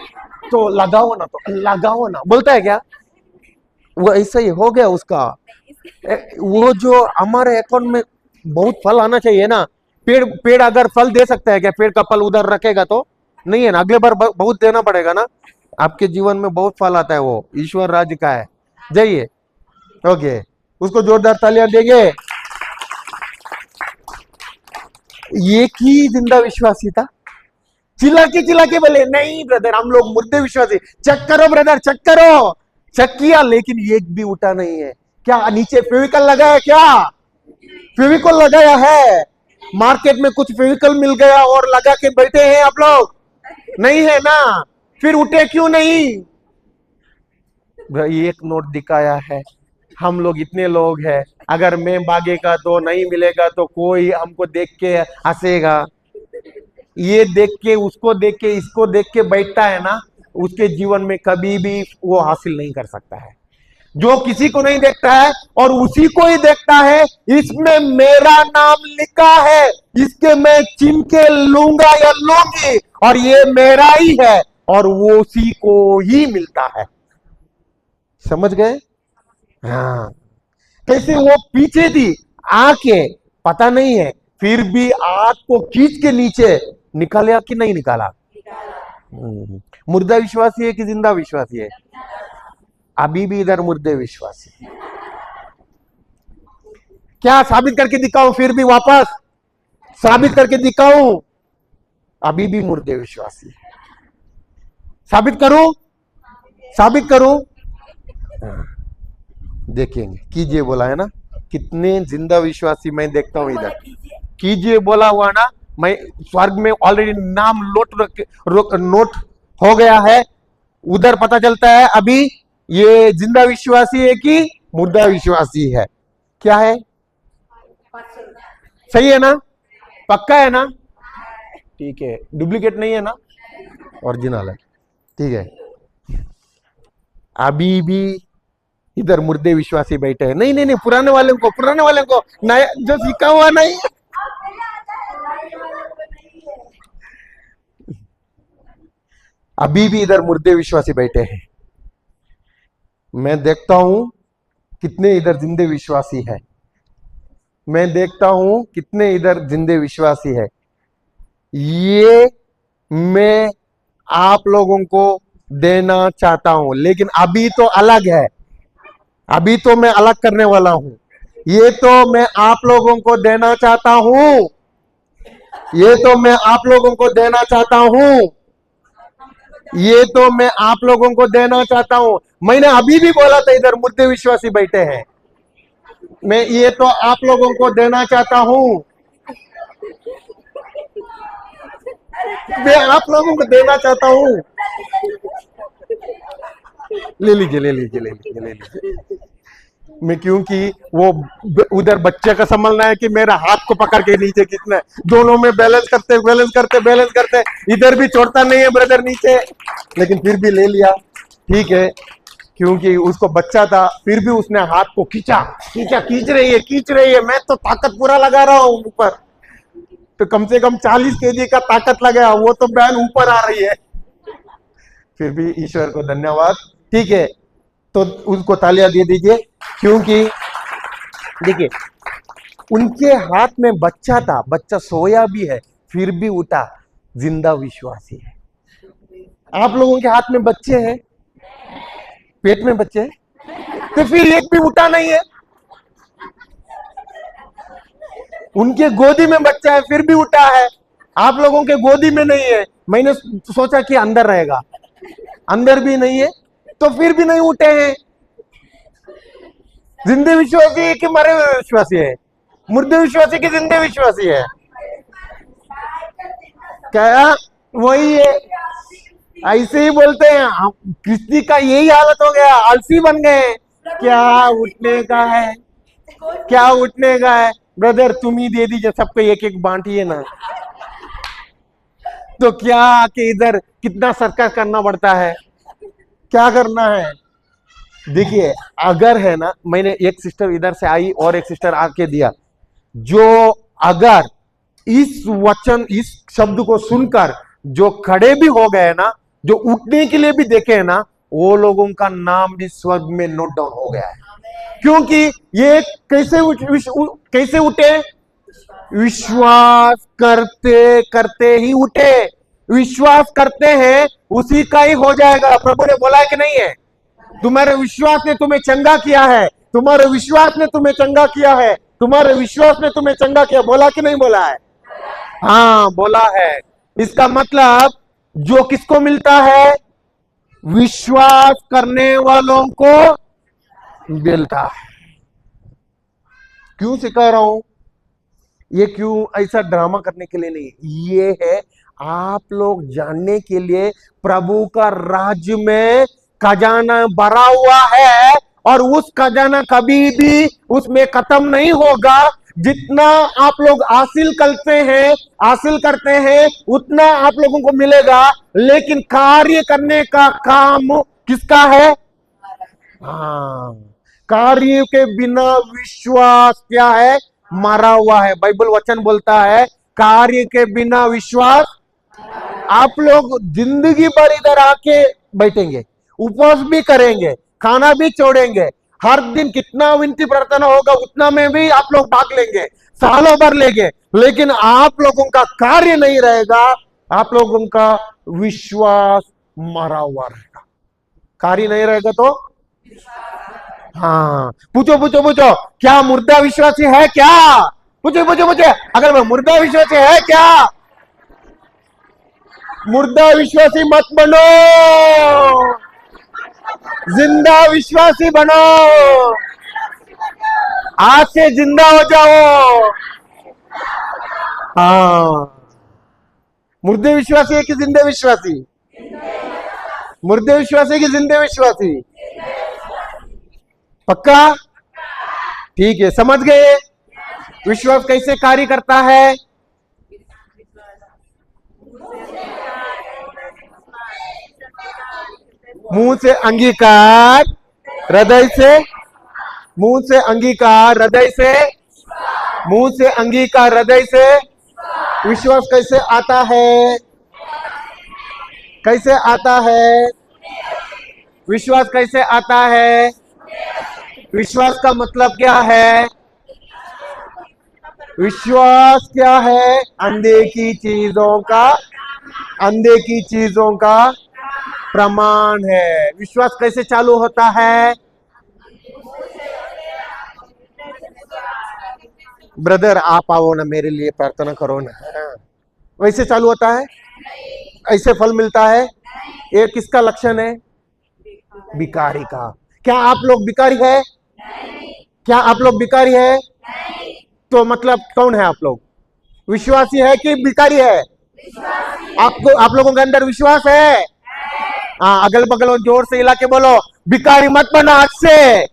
तो लगाओ ना, तो लगाओ ना बोलता है क्या? वो ऐसा ही हो गया उसका। वो जो हमारे अकाउंट में बहुत फल आना चाहिए ना, पेड़ पेड़ अगर फल दे सकता है क्या? पेड़ का फल उधर रखेगा तो नहीं है ना, अगले बार बहुत देना पड़ेगा ना। आपके जीवन में बहुत फल आता है, वो ईश्वर राज्य का है। जाइए, ओके, उसको जोरदार तालियां देंगे। एक ही जिंदा विश्वासी था। चिल्ला के बोले नहीं ब्रदर, हम लोग मुर्दे विश्वासी। चेक करो ब्रदर, चेक करो। चेक किया लेकिन एक भी उठा नहीं है। क्या नीचे फेविकल लगाया? क्या फेविकल लगाया है? मार्केट में कुछ फेविकल मिल गया और लगा के बैठे हैं आप लोग? नहीं है ना, फिर उठे क्यों नहीं? भाई एक नोट दिखाया है, हम लोग इतने लोग हैं, अगर मैं भागेगा तो नहीं मिलेगा तो कोई हमको देख के हंसेगा। ये देख के, उसको देख के, इसको देख के बैठता है ना, उसके जीवन में कभी भी वो हासिल नहीं कर सकता है। जो किसी को नहीं देखता है और उसी को ही देखता है, इसमें मेरा नाम लिखा है, इसके मैं चिन्ह के लूंगा या लूंगी और ये मेरा ही है, और वो उसी को ही मिलता है। समझ गए? हाँ, कैसे वो पीछे थी, आके पता नहीं है, फिर भी आग को खींच के नीचे निकाला कि नहीं निकाला? मुर्दा विश्वासी है कि जिंदा विश्वासी है? अभी भी इधर मुर्दे विश्वासी। क्या साबित करके दिखाऊं? फिर भी वापस साबित करके दिखाऊं? अभी भी मुर्दे विश्वासी। साबित करूं? साबित करूं? देखेंगे। कीजिए बोला है ना, कितने जिंदा विश्वासी मैं देखता हूं इधर। कीजिए बोला हुआ ना, मैं स्वर्ग में ऑलरेडी नाम नोट हो गया है। उधर पता चलता है अभी ये जिंदा विश्वासी है कि मुर्दा विश्वासी है। क्या है? सही है ना? पक्का है ना? ठीक है, डुप्लीकेट नहीं है ना, ओरिजिनल है। ठीक है, अभी भी इधर मुर्दे विश्वासी बैठे हैं। नहीं नहीं नहीं, पुराने वाले को नया जो सीखा हुआ नहीं है। अभी भी इधर मुर्दे विश्वासी बैठे हैं। मैं देखता हूं कितने इधर जिंदे विश्वासी है। मैं देखता हूं कितने इधर जिंदे विश्वासी है। ये मैं आप लोगों को देना चाहता हूं, लेकिन अभी तो अलग है। अभी तो मैं अलग करने वाला हूं। ये तो मैं आप लोगों को देना चाहता हूं। ये तो मैं आप लोगों को देना चाहता हूं। ये तो मैं आप लोगों को देना चाहता हूं। मैंने अभी भी बोला था इधर मुर्दे विश्वासी बैठे हैं। मैं ये तो आप लोगों को देना चाहता हूं। मैं आप लोगों को देना चाहता हूं। ले लीजिए, ले लीजिए, ले लीजिए, ले लीजिए। मैं क्योंकि वो उधर बच्चे का संभलना है कि मेरा हाथ को पकड़ के नीचे खींचना है। दोनों में बैलेंस करते इधर भी छोड़ता नहीं है ब्रदर नीचे, लेकिन फिर भी ले लिया। ठीक है, क्योंकि उसको बच्चा था, फिर भी उसने हाथ को खींचा। खींच रही है। मैं तो ताकत पूरा लगा रहा हूं ऊपर, तो कम से कम 40 केजी का ताकत लगा, वो तो बहन ऊपर आ रही है। फिर भी ईश्वर को धन्यवाद। ठीक है, तो उसको तालियां दे दीजिए, क्योंकि देखिए उनके हाथ में बच्चा था, बच्चा सोया भी है फिर भी उठा, जिंदा विश्वासी है। आप लोगों के हाथ में बच्चे हैं, पेट में बच्चे हैं, तो फिर एक भी उठा नहीं है। उनके गोदी में बच्चा है फिर भी उठा है, आप लोगों के गोदी में नहीं है। मैंने सोचा कि अंदर रहेगा, अंदर भी नहीं है, तो फिर भी नहीं उठे हैं। जिंदे विश्वासी कि मरे हुए विश्वासी है? मुर्दे विश्वासी कि जिंदे विश्वासी है? क्या वही है? ऐसे ही बोलते हैं। किस्ती का यही हालत हो गया, आलसी बन गए। क्या उठने का है, क्या उठने का है? ब्रदर तुम ही दे दीजिए, सबको एक एक बांटिए ना। तो क्या कि इधर कितना सर्कस करना पड़ता है, क्या करना है? देखिए अगर है ना, मैंने एक सिस्टर इधर से आई और एक सिस्टर आके दिया, जो अगर इस वचन, इस शब्द को सुनकर जो खड़े भी हो गए ना, जो उठने के लिए भी देखे हैं ना, वो लोगों का नाम भी स्वर्ग में नोट डाउन हो गया है। क्योंकि ये कैसे उठे? विश्वास करते करते ही उठे। विश्वास करते हैं उसी का ही हो जाएगा। प्रभु ने बोला है कि नहीं है? तुम्हारे विश्वास ने तुम्हें चंगा किया है, तुम्हारे विश्वास ने तुम्हें चंगा किया है, तुम्हारे विश्वास ने तुम्हें चंगा किया। बोला कि नहीं बोला है? हाँ, बोला है। इसका मतलब जो किसको मिलता है? विश्वास करने वालों को मिलता है। क्यों सिखा रहा हूं? ये क्यों ऐसा ड्रामा करने के लिए नहीं, ये है आप लोग जानने के लिए प्रभु का राज्य में खजाना भरा हुआ है, और उस खजाना कभी भी उसमें खत्म नहीं होगा। जितना आप लोग हासिल करते हैं उतना आप लोगों को मिलेगा, लेकिन कार्य करने का काम किसका है? हाँ, कार्य के बिना विश्वास क्या है? मरा हुआ है। बाइबल वचन बोलता है कार्य के बिना विश्वास। आप लोग जिंदगी भर इधर आके बैठेंगे, उपवास भी करेंगे, खाना भी छोड़ेंगे, हर दिन कितना विनती प्रार्थना होगा उतना में भी आप लोग भाग लेंगे, सालों भर लेंगे, लेकिन आप लोगों का कार्य नहीं रहेगा, आप लोगों का विश्वास मरा हुआ रहेगा। कार्य नहीं रहेगा तो हाँ, पूछो क्या मुर्दा विश्वासी है क्या? पूछे अगर मैं मुर्दा विश्वासी है क्या? मुर्दा विश्वासी मत बनो, जिंदा विश्वासी बनो। आज से जिंदा हो जाओ। हाँ, मुर्दे विश्वासी है कि जिंदे विश्वासी? मुर्दे विश्वासी कि जिंदे विश्वासी? पक्का? ठीक है, समझ गए विश्वास कैसे कार्य करता है? मुंह से अंगीकार, हृदय से, मुंह से अंगीकार, हृदय से, मुंह से अंगीकार, हृदय से। विश्वास कैसे आता है? कैसे आता है? विश्वास कैसे आता है? विश्वास का मतलब क्या है? विश्वास क्या है? अनदेखी चीजों का प्रमाण है। विश्वास कैसे चालू होता है? ब्रदर आप आओ ना, मेरे लिए प्रार्थना करो ना। वैसे चालू होता है? ऐसे फल मिलता है? ये किसका लक्षण है? भिखारी का। क्या आप लोग भिखारी है? क्या आप लोग भिखारी है? तो मतलब कौन है आप लोग? विश्वासी है कि भिखारी है? आप लोगों के अंदर विश्वास है? हाँ, अगल बगल जोर से हिला के बोलो, भिखारी मत बना। आज से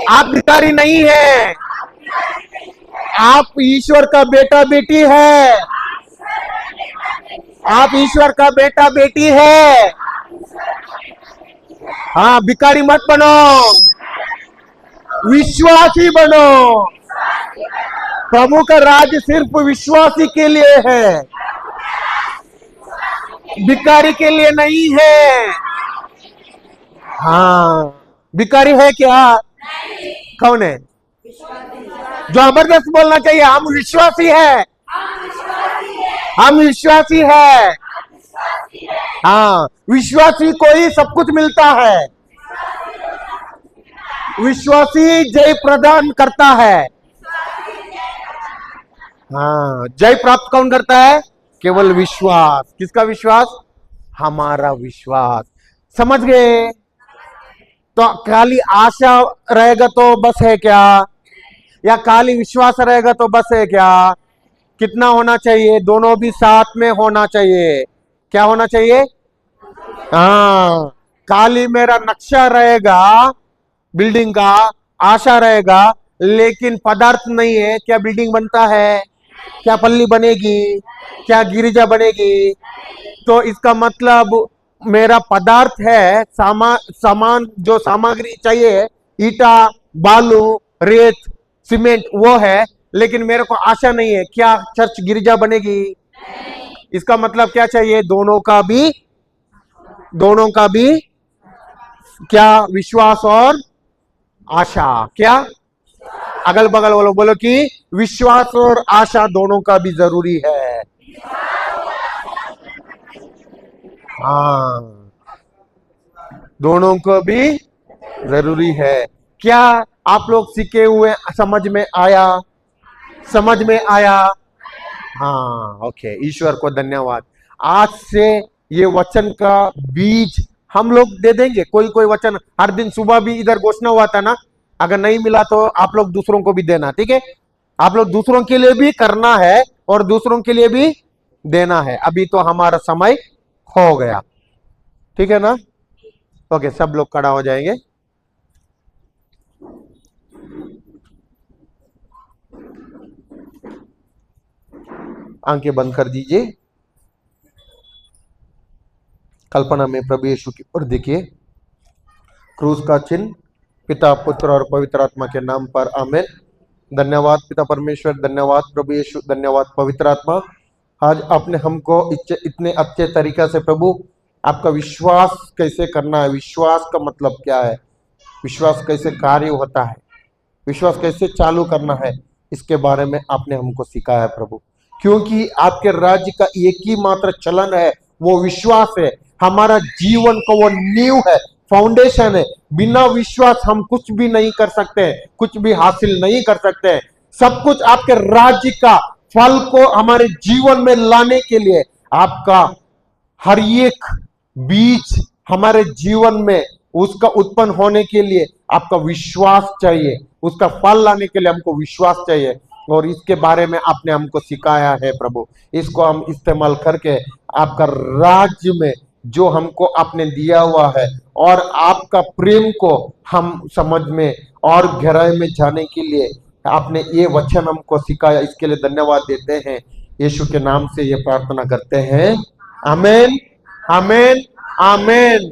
आप भिखारी नहीं है, आप ईश्वर का बेटा बेटी है। आप ईश्वर का बेटा बेटी है। हाँ, भिखारी मत बनो, विश्वासी बनो। प्रभु का राज्य सिर्फ विश्वासी के लिए है, भिखारी के लिए नहीं है। हाँ, भिखारी है क्या? कौन है? जो जबरदस्त बोलना चाहिए, हम विश्वासी है, हम विश्वासी है। हाँ, विश्वासी को ही सब कुछ मिलता है। विश्वासी जय प्रदान करता है। हाँ, जय प्राप्त कौन करता है? केवल विश्वास। किसका विश्वास? हमारा विश्वास। समझ गए? तो खाली आशा रहेगा तो बस है क्या? या खाली विश्वास रहेगा तो बस है क्या? कितना होना चाहिए? दोनों भी साथ में होना चाहिए। क्या होना चाहिए? हाँ, खाली मेरा नक्शा रहेगा बिल्डिंग का, आशा रहेगा, लेकिन पदार्थ नहीं है, क्या बिल्डिंग बनता है? क्या पल्ली बनेगी? क्या गिरिजा बनेगी? तो इसका मतलब मेरा पदार्थ है, सामान जो सामग्री चाहिए, ईटा, बालू, रेत, सीमेंट, वो है, लेकिन मेरे को आशा नहीं है, क्या चर्च गिरजा बनेगी? इसका मतलब क्या चाहिए? दोनों का भी क्या? विश्वास और आशा। क्या? अगल बगल वालों बोलो कि विश्वास और आशा दोनों का भी जरूरी है। हाँ, दोनों को भी जरूरी है। क्या आप लोग सीखे हुए समझ में आया? हाँ, ओके, ईश्वर को धन्यवाद। आज से ये वचन का बीज हम लोग दे देंगे। कोई कोई वचन हर दिन सुबह भी इधर घोषणा हुआ था ना, अगर नहीं मिला तो आप लोग दूसरों को भी देना, ठीक है? आप लोग दूसरों के लिए भी करना है और दूसरों के लिए भी देना है। अभी तो हमारा समय हो गया, ठीक है ना? ओके, सब लोग खड़ा हो जाएंगे। आंखें बंद कर दीजिए। कल्पना में प्रभु यीशु की ओर देखिए। क्रूस का चिन्ह पिता, पुत्र और पवित्र आत्मा के नाम पर आमीन। धन्यवाद पिता परमेश्वर, धन्यवाद प्रभु यीशु, धन्यवाद पवित्र आत्मा। आज आपने हमको इतने अच्छे तरीके से प्रभु आपका विश्वास कैसे करना है, विश्वास का मतलब क्या है, विश्वास कैसे कार्य होता है, विश्वास कैसे चालू करना है, इसके बारे में आपने हमको सिखाया है प्रभु। क्योंकि आपके राज्य का एक ही मात्र चलन है, वो विश्वास है। हमारा जीवन का वो नींव है, फाउंडेशन है। बिना विश्वास हम कुछ भी नहीं कर सकते, कुछ भी हासिल नहीं कर सकते। सब कुछ आपके राज्य का फल को हमारे जीवन में लाने के लिए आपका हर एक बीज हमारे जीवन में उसका उत्पन्न होने के लिए आपका विश्वास चाहिए, उसका फल लाने के लिए हमको विश्वास चाहिए। और इसके बारे में आपने हमको सिखाया है प्रभु। इसको हम इस्तेमाल करके आपका राज्य में जो हमको आपने दिया हुआ है और आपका प्रेम को हम समझ में और गहराई में जाने के लिए आपने ये वचन हमको सिखाया, इसके लिए धन्यवाद देते हैं। यीशु के नाम से ये प्रार्थना करते हैं, आमीन, आमीन, आमीन।